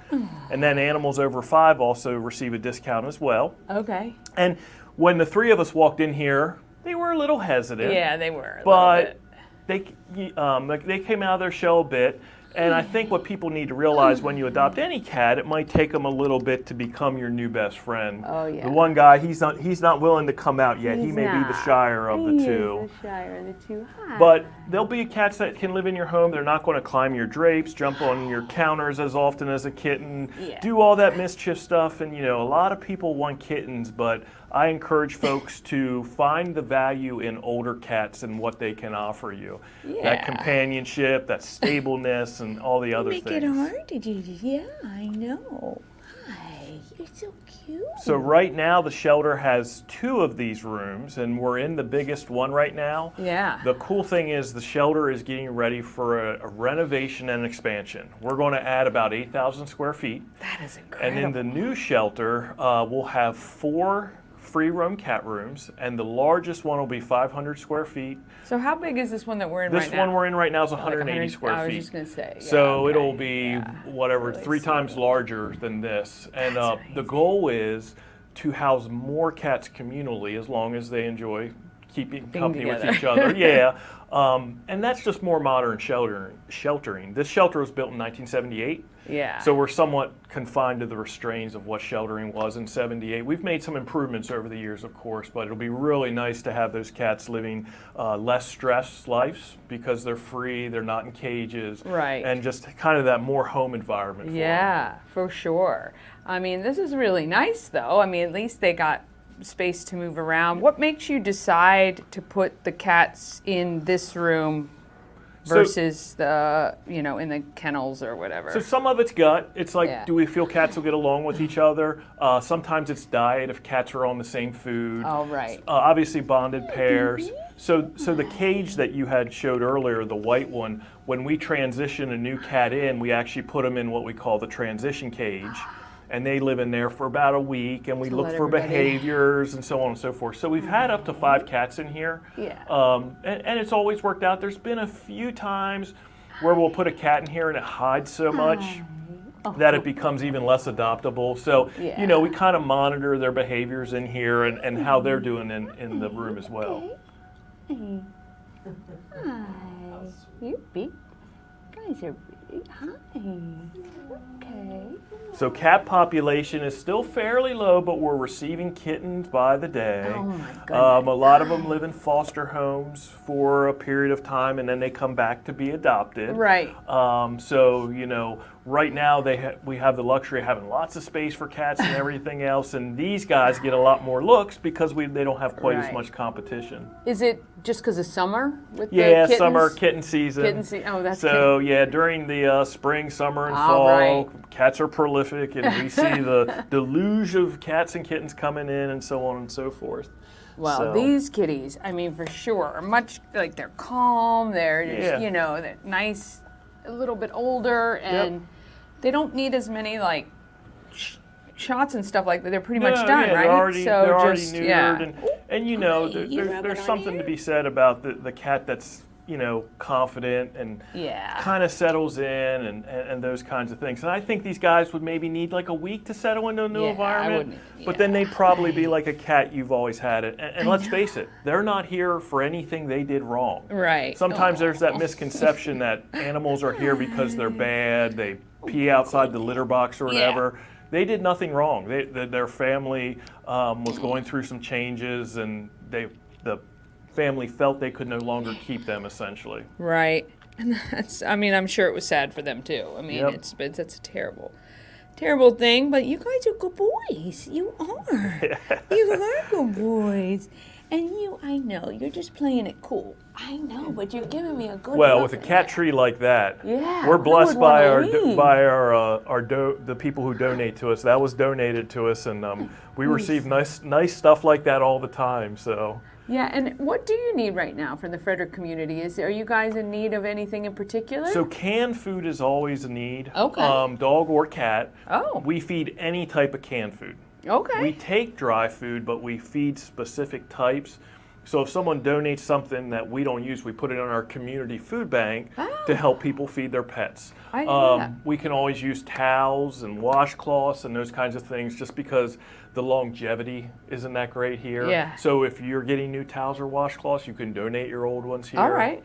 and then animals over 5 also receive a discount as well. Okay. And when the three of us walked in here, they were a little hesitant. Yeah, they were. But they came out of their shell a bit. And I think what people need to realize when you adopt any cat, it might take them a little bit to become your new best friend. Oh, yeah. The one guy, he's not willing to come out yet. He may be the shyer of the two. He is the shyer of the two. Hi. But there'll be cats that can live in your home. They're not going to climb your drapes, jump on your counters as often as a kitten, do all that mischief stuff. And, you know, a lot of people want kittens, but I encourage folks to find the value in older cats and what they can offer you. That companionship, that stableness, and all the other things. Make it hard to do. Yeah, I know. Hi, you're so cute. So right now the shelter has 2 of these rooms, and we're in the biggest one right now. Yeah. The cool thing is the shelter is getting ready for a renovation and expansion. We're going to add about 8,000 square feet. That is incredible. And in the new shelter, we'll have 4 free roam cat rooms, and the largest one will be 500 square feet. So how big is this one that we're in right now? This one we're in right now is 180 square feet. I was just going to say. So it'll be whatever, 3 times larger than this. And the goal is to house more cats communally as long as they enjoy keeping company with each other. And that's just more modern sheltering. This shelter was built in 1978. Yeah. So we're somewhat confined to the restraints of what sheltering was in 78. We've made some improvements over the years, of course, but it'll be really nice to have those cats living less stressed lives because they're free, they're not in cages. Right. And just kind of that more home environment for them. Yeah, for sure. I mean, this is really nice, though. I mean, at least they got space to move around. What makes you decide to put the cats in this room versus the, in the kennels or whatever? So some of it's gut. It's like, Yeah. do we feel cats will get along with each other? Sometimes it's diet if cats are on the same food. Oh, right. Obviously bonded pairs. So the cage that you had showed earlier, the white one, when we transition a new cat in, we actually put them in what we call the transition cage. And they live in there for about a week, and we To look let for everybody- behaviors and so on and so forth. So we've had up to 5 cats in here. Yeah. And it's always worked out. There's been a few times where we'll put a cat in here and it hides so much that it becomes even less adoptable. So, Yeah. we kind of monitor their behaviors in here and how they're doing in the room as well. Hi. You big guys are big. Hi. Okay. So cat population is still fairly low, but we're receiving kittens by the day. Oh my goodness. A lot of them live in foster homes for a period of time, and then they come back to be adopted. Right. So right now we have the luxury of having lots of space for cats and everything else, and these guys get a lot more looks because they don't have quite as Right. much competition. Is it just because of summer with the Yeah, kittens? summer kitten season. Oh, that's So yeah, during the spring, summer, and All fall, right. cats are prolific, and we see the deluge of cats and kittens coming in, and so on and so forth. Well, So- these kitties, I mean, for sure, are much like they're calm. They're just, Yeah. they're nice, a little bit older, and they don't need as many like shots and stuff like that. They're pretty much done, yeah, right? They're already just, neutered, yeah. and there's something to be said about the cat that's confident and Yeah. kind of settles in and those kinds of things. And I think these guys would maybe need like a week to settle into a new Yeah, I environment. wouldn't- But then they'd probably be like a cat you've always had it. And let's face it, they're not here for anything they did wrong. Right. Sometimes there's that misconception that animals are here because they're bad, they pee outside the litter box or whatever. They did nothing wrong. Their family was going through some changes, and the family felt they could no longer keep them, essentially. Right. And I'm sure it was sad for them too. I mean, Yep. it's a terrible thing, but you guys are good boys. You are. You are good boys. And I know, you're just playing it cool. I know, but you're giving me a good Well, look with a at cat that. tree like that, Yeah, we're who blessed would by wanna leave? the people who donate to us. That was donated to us, and we receive nice stuff like that all the time. So. Yeah, and what do you need right now for the Frederick community? Are you guys in need of anything in particular? So canned food is always a need. Okay. Dog or cat. Oh. We feed any type of canned food. Okay. We take dry food, but we feed specific types. So if someone donates something that we don't use, we put it on our community food bank to help people feed their pets. I know that. We can always use towels and washcloths and those kinds of things just because the longevity isn't that great here. Yeah. So if you're getting new towels or washcloths, you can donate your old ones here. All right.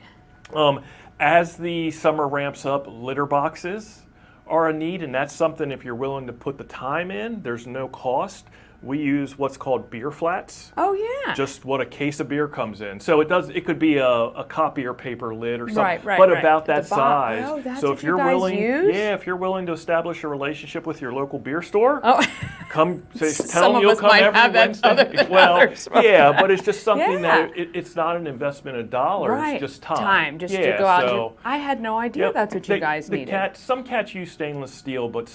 As the summer ramps up, litter boxes are a need, and that's something if you're willing to put the time in, there's no cost. We use what's called beer flats. Oh, yeah. Just what a case of beer comes in. So it could be a copier paper lid or something, Right, but right. about At that the bottom. size. Oh, that's so what if you you're guys willing, use? if you're willing to establish a relationship with your local beer store, Oh. come tell Some them of you'll us come might every have that Wednesday. other than Well, others. yeah, but it's just something Yeah. that it's not an investment of dollars, Right. just time. Just yeah, to go out. so, I had no idea Yep. that's what you guys needed. Some cats use stainless steel, but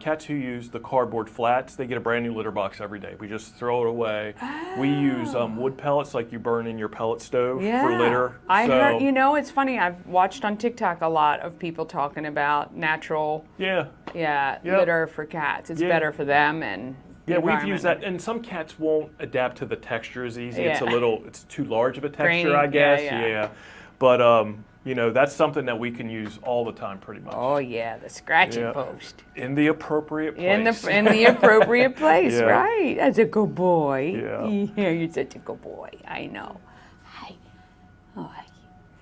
cats who use the cardboard flats, they get a brand new litter box every day. We just throw it away. We use wood pellets like you burn in your pellet stove for litter. I So, heard, it's funny, I've watched on TikTok a lot of people talking about natural, Yeah. Yep. litter for cats. It's Yeah. better for them and the Yeah, we've used environment. that, and some cats won't adapt to the texture as easy. Yeah. It's too large of a texture, Grainy, I guess. yeah. But that's something that we can use all the time, pretty much. Oh yeah, the scratching Yeah. post. In the appropriate place. In the appropriate place, Yeah. right? That's a good boy. Yeah. Yeah, you're such a good boy. I know. Hi. Oh,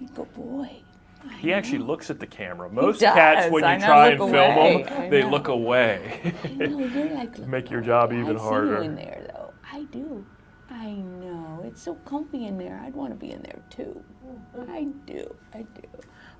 you're a good boy. He actually looks at the camera. Most does. cats, when I you know, try look and film away. I them, they know. look away. I know, you're like Make your job I even see harder. you in there though. I do. I know. It's so comfy in there. I'd want to be in there too. I do.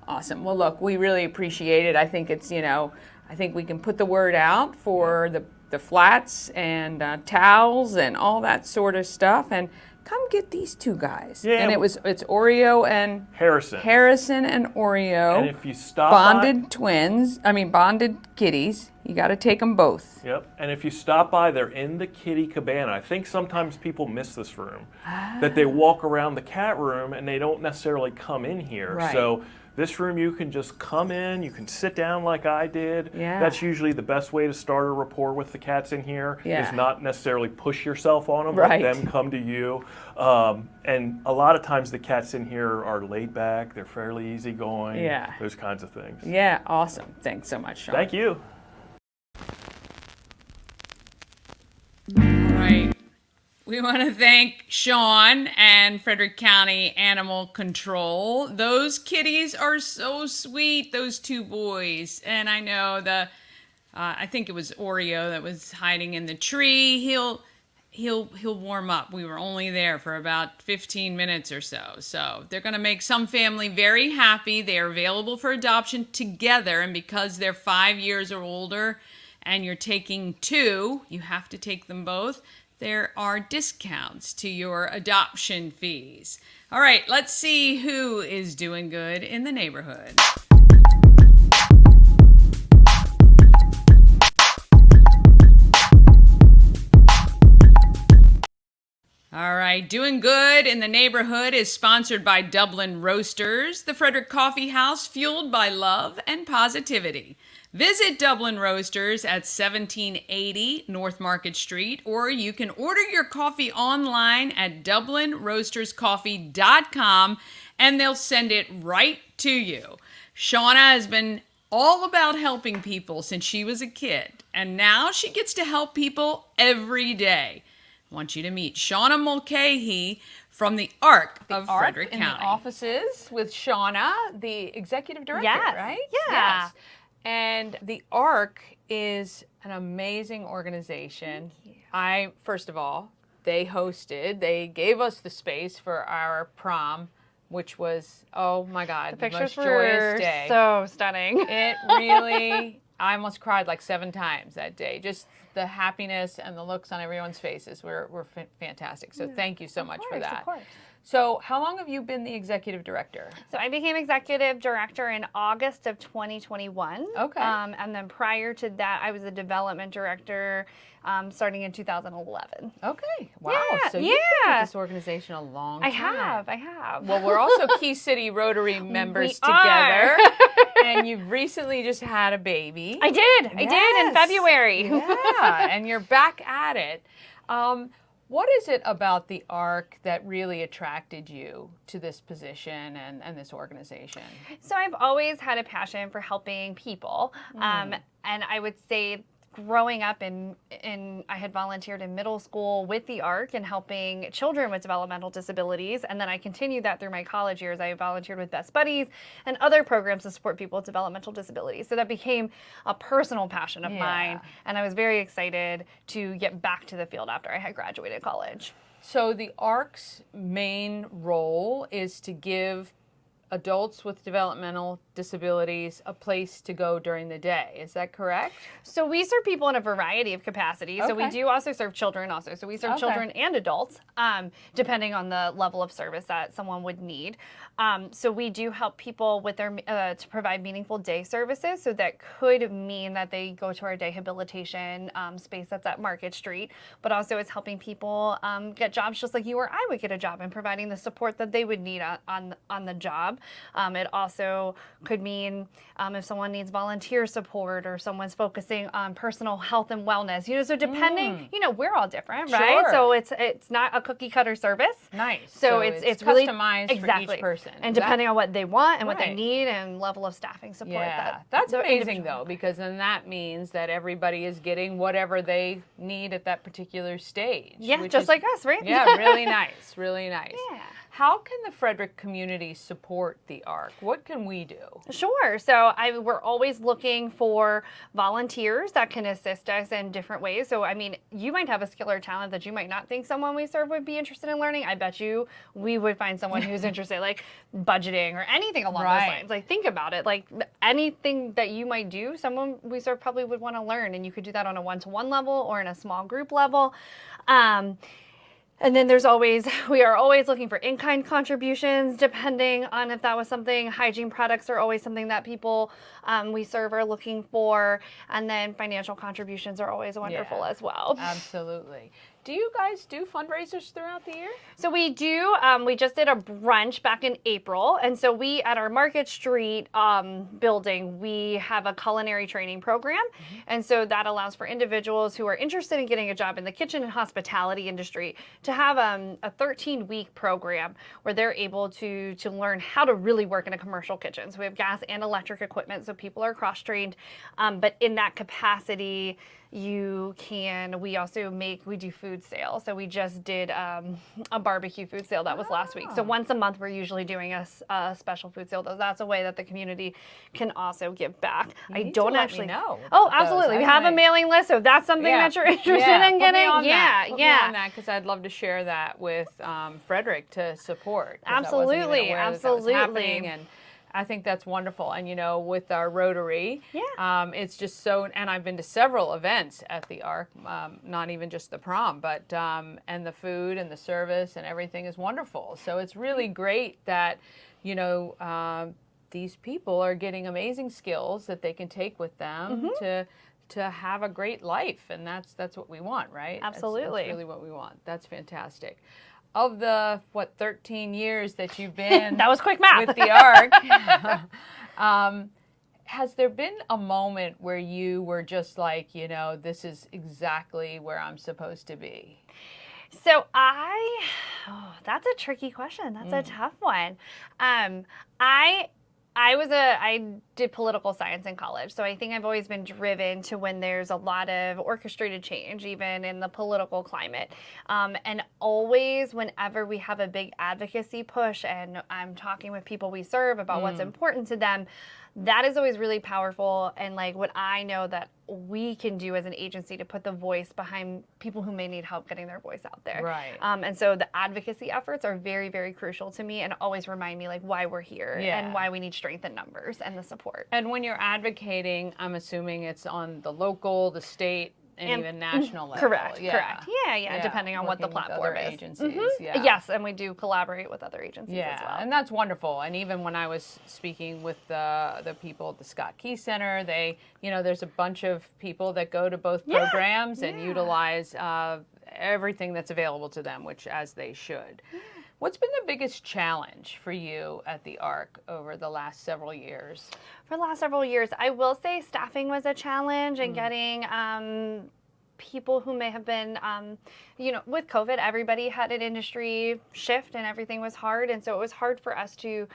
Awesome. Well, look, we really appreciate it. I think it's, I think we can put the word out for the flats and towels and all that sort of stuff. And come get these two guys. Yeah, And it's Oreo and Harrison and Oreo. And if you stop bonded kitties. You got to take them both. Yep. And if you stop by, they're in the kitty cabana. I think sometimes people miss this room, that they walk around the cat room and they don't necessarily come in here. Right. So this room, you can just come in, you can sit down like I did. Yeah. That's usually the best way to start a rapport with the cats in here, Yeah. is not necessarily push yourself on them, Right. let them come to you. And a lot of times the cats in here are laid back, they're fairly easygoing, Yeah. those kinds of things. Yeah, awesome. Thanks so much, Sean. Thank you. All right. We want to thank Sean and Frederick County Animal Control. Those kitties are so sweet, those two boys. And I know I think it was Oreo that was hiding in the tree. He'll warm up. We were only there for about 15 minutes or so. So they're going to make some family very happy. They are available for adoption together. And because they're 5 years or older and you're taking two, you have to take them both. There are discounts to your adoption fees. All right, let's see who is doing good in the neighborhood. All right, Doing Good in the Neighborhood is sponsored by Dublin Roasters, the Frederick Coffee House, fueled by love and positivity. Visit Dublin Roasters at 1780 North Market Street, or you can order your coffee online at dublinroasterscoffee.com, and they'll send it right to you. Shauna has been all about helping people since she was a kid, and now she gets to help people every day. I want you to meet Shauna Mulcahy from the ARC of Frederick County. In the offices with Shauna, the executive director, Yes. right? Yeah. Yes. And the ARC is an amazing organization. First of all, they gave us the space for our prom, which was, oh my God, the most joyous day. So stunning. It really, I almost cried like 7 times that day. Just the happiness and the looks on everyone's faces were fantastic. So thank you so much for that. Of course. So how long have you been the executive director? So I became executive director in August of 2021. Okay. And then prior to that, I was the development director starting in 2011. Okay. Wow. Yeah, So you've been with this organization a long time. I have. Well, we're also Key City Rotary members We together. are. And you've recently just had a baby. I did in February. Yeah, and you're back at it. What is it about the ARC that really attracted you to this position and this organization? So I've always had a passion for helping people. And I would say growing up I had volunteered in middle school with the ARC and helping children with developmental disabilities. And then I continued that through my college years. I volunteered with Best Buddies and other programs to support people with developmental disabilities. So that became a personal passion of mine. And I was very excited to get back to the field after I had graduated college. So the ARC's main role is to give adults with developmental disabilities a place to go during the day. Is that correct? So we serve people in a variety of capacities. So we do also serve children also. So we serve children and adults, depending on the level of service that someone would need. So we do help people with their to provide meaningful day services. So that could mean that they go to our day habilitation space that's at Market Street, but also it's helping people get jobs just like you or I would get a job, and providing the support that they would need on the job. It also could mean if someone needs volunteer support, or someone's focusing on personal health and wellness. So depending, we're all different, right? So it's not a cookie cutter service. Nice. So it's really customized for each person. And depending on what they want and what they need and level of staffing support. Yeah, that's amazing though, because then that means that everybody is getting whatever they need at that particular stage. Yeah, just like us, right? Yeah, really nice, really nice. Yeah. How can the Frederick community support the ARC? What can we do? Sure. So we're always looking for volunteers that can assist us in different ways. So, you might have a skill or talent that you might not think someone we serve would be interested in learning. I bet you we would find someone who's interested, like budgeting or anything along those lines. Like, think about it. Like, anything that you might do, someone we serve probably would want to learn. And you could do that on a one-to-one level or in a small group level. And then we are always looking for in-kind contributions, depending on if that was something. Hygiene products are always something that people we serve are looking for. And then financial contributions are always wonderful as well. Absolutely. Do you guys do fundraisers throughout the year? So we do. We just did a brunch back in April. And so we, at our Market Street building, we have a culinary training program. And so that allows for individuals who are interested in getting a job in the kitchen and hospitality industry to have a 13-week program where they're able to learn how to really work in a commercial kitchen. So we have gas and electric equipment, so people are cross-trained. But in that capacity, we also we do food sales. So we just did a barbecue food sale that was last week. So once a month, we're usually doing a special food sale. That's a way that the community can also give back. You need to let me know. Oh, absolutely. We have a mailing list. So if that's something that you're interested in getting. Put me on that, because I'd love to share that with Frederick to support. Absolutely. I wasn't even aware that was happening, and I think that's wonderful. And, with our Rotary, it's just so, and I've been to several events at the Ark, not even just the prom, but, and the food and the service and everything is wonderful. So it's really great that, these people are getting amazing skills that they can take with them to have a great life. And that's what we want, right? Absolutely. That's really what we want. That's fantastic. Of the 13 years that you've been that was quick math with the Ark, has there been a moment where you were just like, this is exactly where I'm supposed to be? So that's a tricky question. That's a tough one. I did political science in college, so I think I've always been driven to when there's a lot of orchestrated change, even in the political climate. And always, whenever we have a big advocacy push and I'm talking with people we serve about what's important to them, that is always really powerful, and like what I know that we can do as an agency to put the voice behind people who may need help getting their voice out there. Right. And so the advocacy efforts are very, very crucial to me and always remind me like why we're here and why we need strength in numbers and the support. And when you're advocating, I'm assuming it's on the local, the state, and even national level. Correct. Yeah, depending on what the platform is. Agencies, Yes, and we do collaborate with other agencies as well. And that's wonderful. And even when I was speaking with the people at the Scott Key Center, they, there's a bunch of people that go to both programs and utilize everything that's available to them, which as they should. What's been the biggest challenge for you at the Ark over the last several years? For the last several years, I will say staffing was a challenge, and getting people who may have been, with COVID, everybody had an industry shift and everything was hard. And so it was hard for us to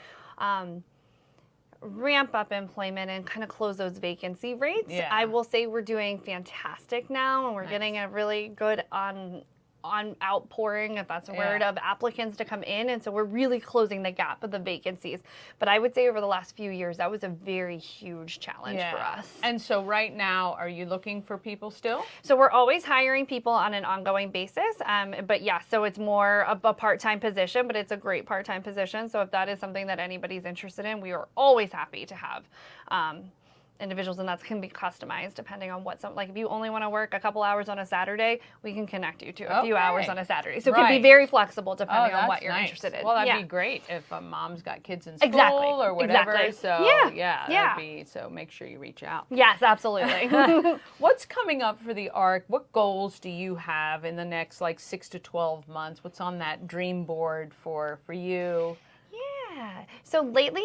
ramp up employment and kind of close those vacancy rates. I will say we're doing fantastic now, and we're getting a really good on outpouring, if that's a word, of applicants to come in. And so we're really closing the gap of the vacancies. But I would say over the last few years, that was a very huge challenge for us. And so right now, are you looking for people still? So we're always hiring people on an ongoing basis. But so it's more of a part-time position, but it's a great part-time position. So if that is something that anybody's interested in, we are always happy to have individuals, and that can be customized depending on like if you only want to work a couple hours on a Saturday, we can connect you to a few hours on a Saturday. So it can be very flexible depending on what you're interested in. Well, that'd be great if a mom's got kids in school or whatever. So that'd be, so make sure you reach out. Yes, absolutely. What's coming up for the Ark? What goals do you have in the next 6 to 12 months? What's on that dream board for you? Yeah. So lately,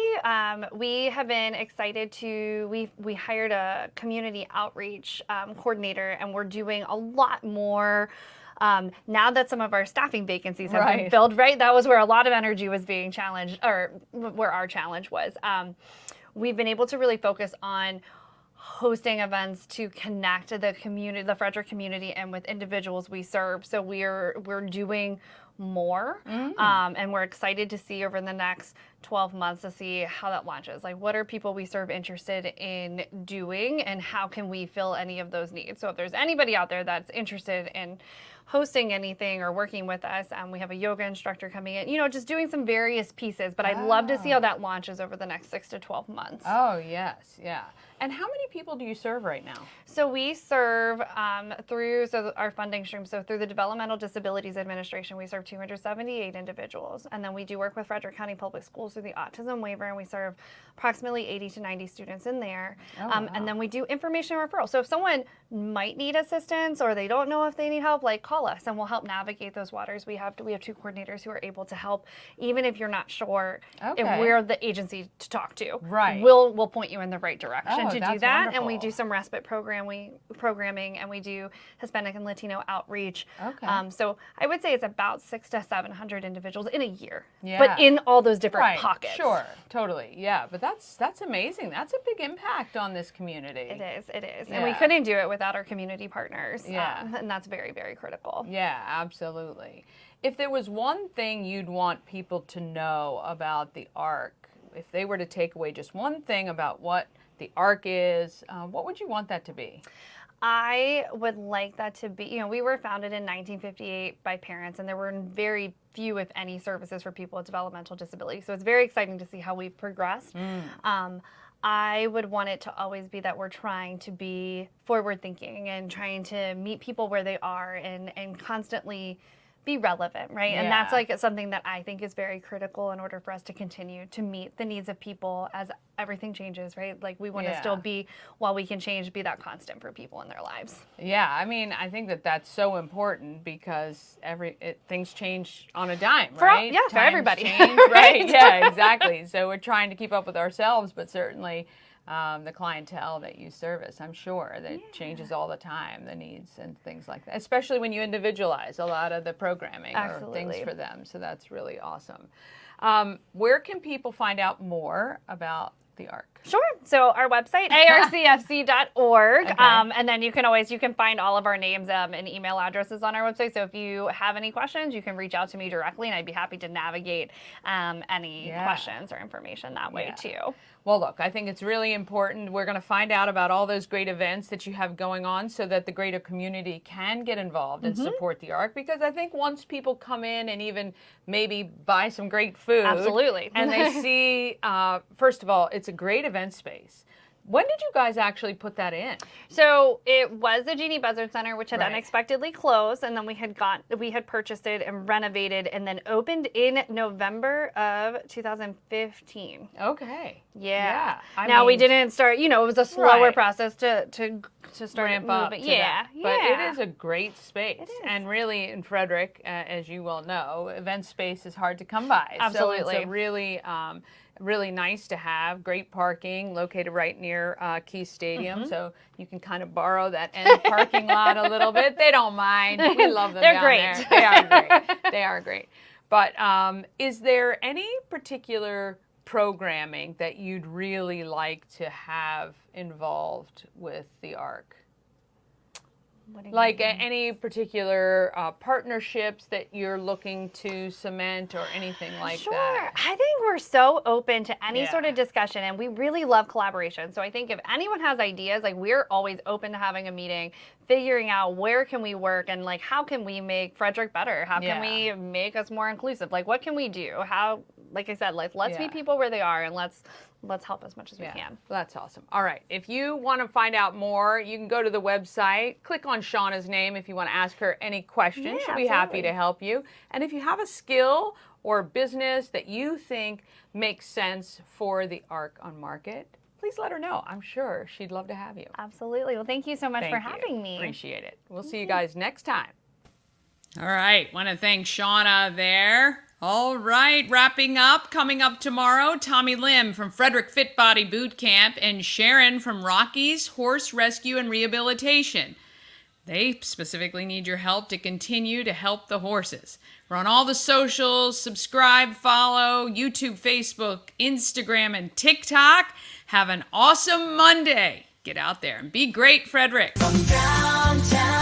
we have been excited to, we hired a community outreach coordinator, and we're doing a lot more now that some of our staffing vacancies have been filled, right? That was where a lot of energy was being challenged, or where our challenge was. We've been able to really focus on hosting events to connect the community, the Frederick community, and with individuals we serve. So we're doing more, and we're excited to see over the next 12 months to see how that launches. Like, what are people we serve interested in doing, and how can we fill any of those needs? So if there's anybody out there that's interested in hosting anything or working with us. We have a yoga instructor coming in, you know, just doing some various pieces. But I'd love to see how that launches over the next 6 to 12 months. Oh, yes. Yeah. And how many people do you serve right now? So we serve through our funding stream. So through the Developmental Disabilities Administration, we serve 278 individuals. And then we do work with Frederick County Public Schools through the autism waiver, and we serve approximately 80 to 90 students in there. And then we do information referral. So if someone might need assistance or they don't know if they need help, like call us and we'll help navigate those waters. We have 2 coordinators who are able to help, even if you're not sure if we're the agency to talk to. Right. We'll point you in the right direction to do that's that. wonderful. And we do some respite programming, and we do Hispanic and Latino outreach. So I would say it's about 600 to 700 individuals in a year, but in all those different pockets. Sure, totally, yeah. But that's amazing. That's a big impact on this community. It is. Yeah. And we couldn't do it without our community partners. Yeah. And that's very, very critical. Yeah, absolutely. If there was one thing you'd want people to know about the ARC, if they were to take away just one thing about what the ARC is, what would you want that to be? I would like that to be, we were founded in 1958 by parents, and there were very few, if any, services for people with developmental disabilities. So it's very exciting to see how we've progressed. I would want it to always be that we're trying to be forward thinking and trying to meet people where they are and constantly be relevant, right? And that's like something that I think is very critical in order for us to continue to meet the needs of people as everything changes, right? Like we want to still be, while we can change, be that constant for people in their lives. Yeah, I mean, I think that's so important because things change on a dime, right? For everybody. Change, right? Yeah, exactly. So we're trying to keep up with ourselves, but certainly the clientele that you service, I'm sure that changes all the time, the needs and things like that, especially when you individualize a lot of the programming or things for them. So that's really awesome. Where can people find out more about the ARC? Sure. So our website, arcfc.org. And then you can find all of our names and email addresses on our website. So if you have any questions, you can reach out to me directly, and I'd be happy to navigate any questions or information that way too. Well, look, I think it's really important. We're going to find out about all those great events that you have going on so that the greater community can get involved and support the ARC, because I think once people come in and even maybe buy some great food. Absolutely. And they see, first of all, it's a great event space. When did you guys actually put that in? So it was the Jeannie Buzzard Center, which had unexpectedly closed, and then we had purchased it and renovated, and then opened in November of 2015. Okay. Yeah. I now mean, we didn't start. It was a slower process to start ramp up. moving. But it is a great space, and really in Frederick, as you well know, event space is hard to come by. Absolutely. So it's a really nice to have. Great parking, located right near Key Stadium, so you can kind of borrow that end parking lot a little bit. They don't mind. We love them. They're down great. There. They are great. They are great. But is there any particular programming that you'd really like to have involved with the ARC? Like any particular partnerships that you're looking to cement or anything like that? Sure. I think we're so open to any sort of discussion, and we really love collaboration. So I think if anyone has ideas, like we're always open to having a meeting, figuring out where can we work and like how can we make Frederick better? How can we make us more inclusive? Like what can we do? How, like I said, like let's meet people where they are, and let's help as much as we can. That's awesome. All right. If you want to find out more, you can go to the website, click on Shauna's name if you want to ask her any questions. She'll be happy to help you. And if you have a skill or business that you think makes sense for the ARC on Market, please let her know. I'm sure she'd love to have you. Absolutely. Well, thank you so much for having me. Appreciate it. We'll see you guys next time. All right. Want to thank Shauna there. All right, wrapping up. Coming up tomorrow, Tommy Lim from Frederick Fit Body Boot Camp and Sharon from Rocky's Horse Rescue and Rehabilitation. They specifically need your help to continue to help the horses. We're on all the socials. Subscribe, follow, YouTube, Facebook, Instagram, and TikTok. Have an awesome Monday. Get out there and be great, Frederick. From downtown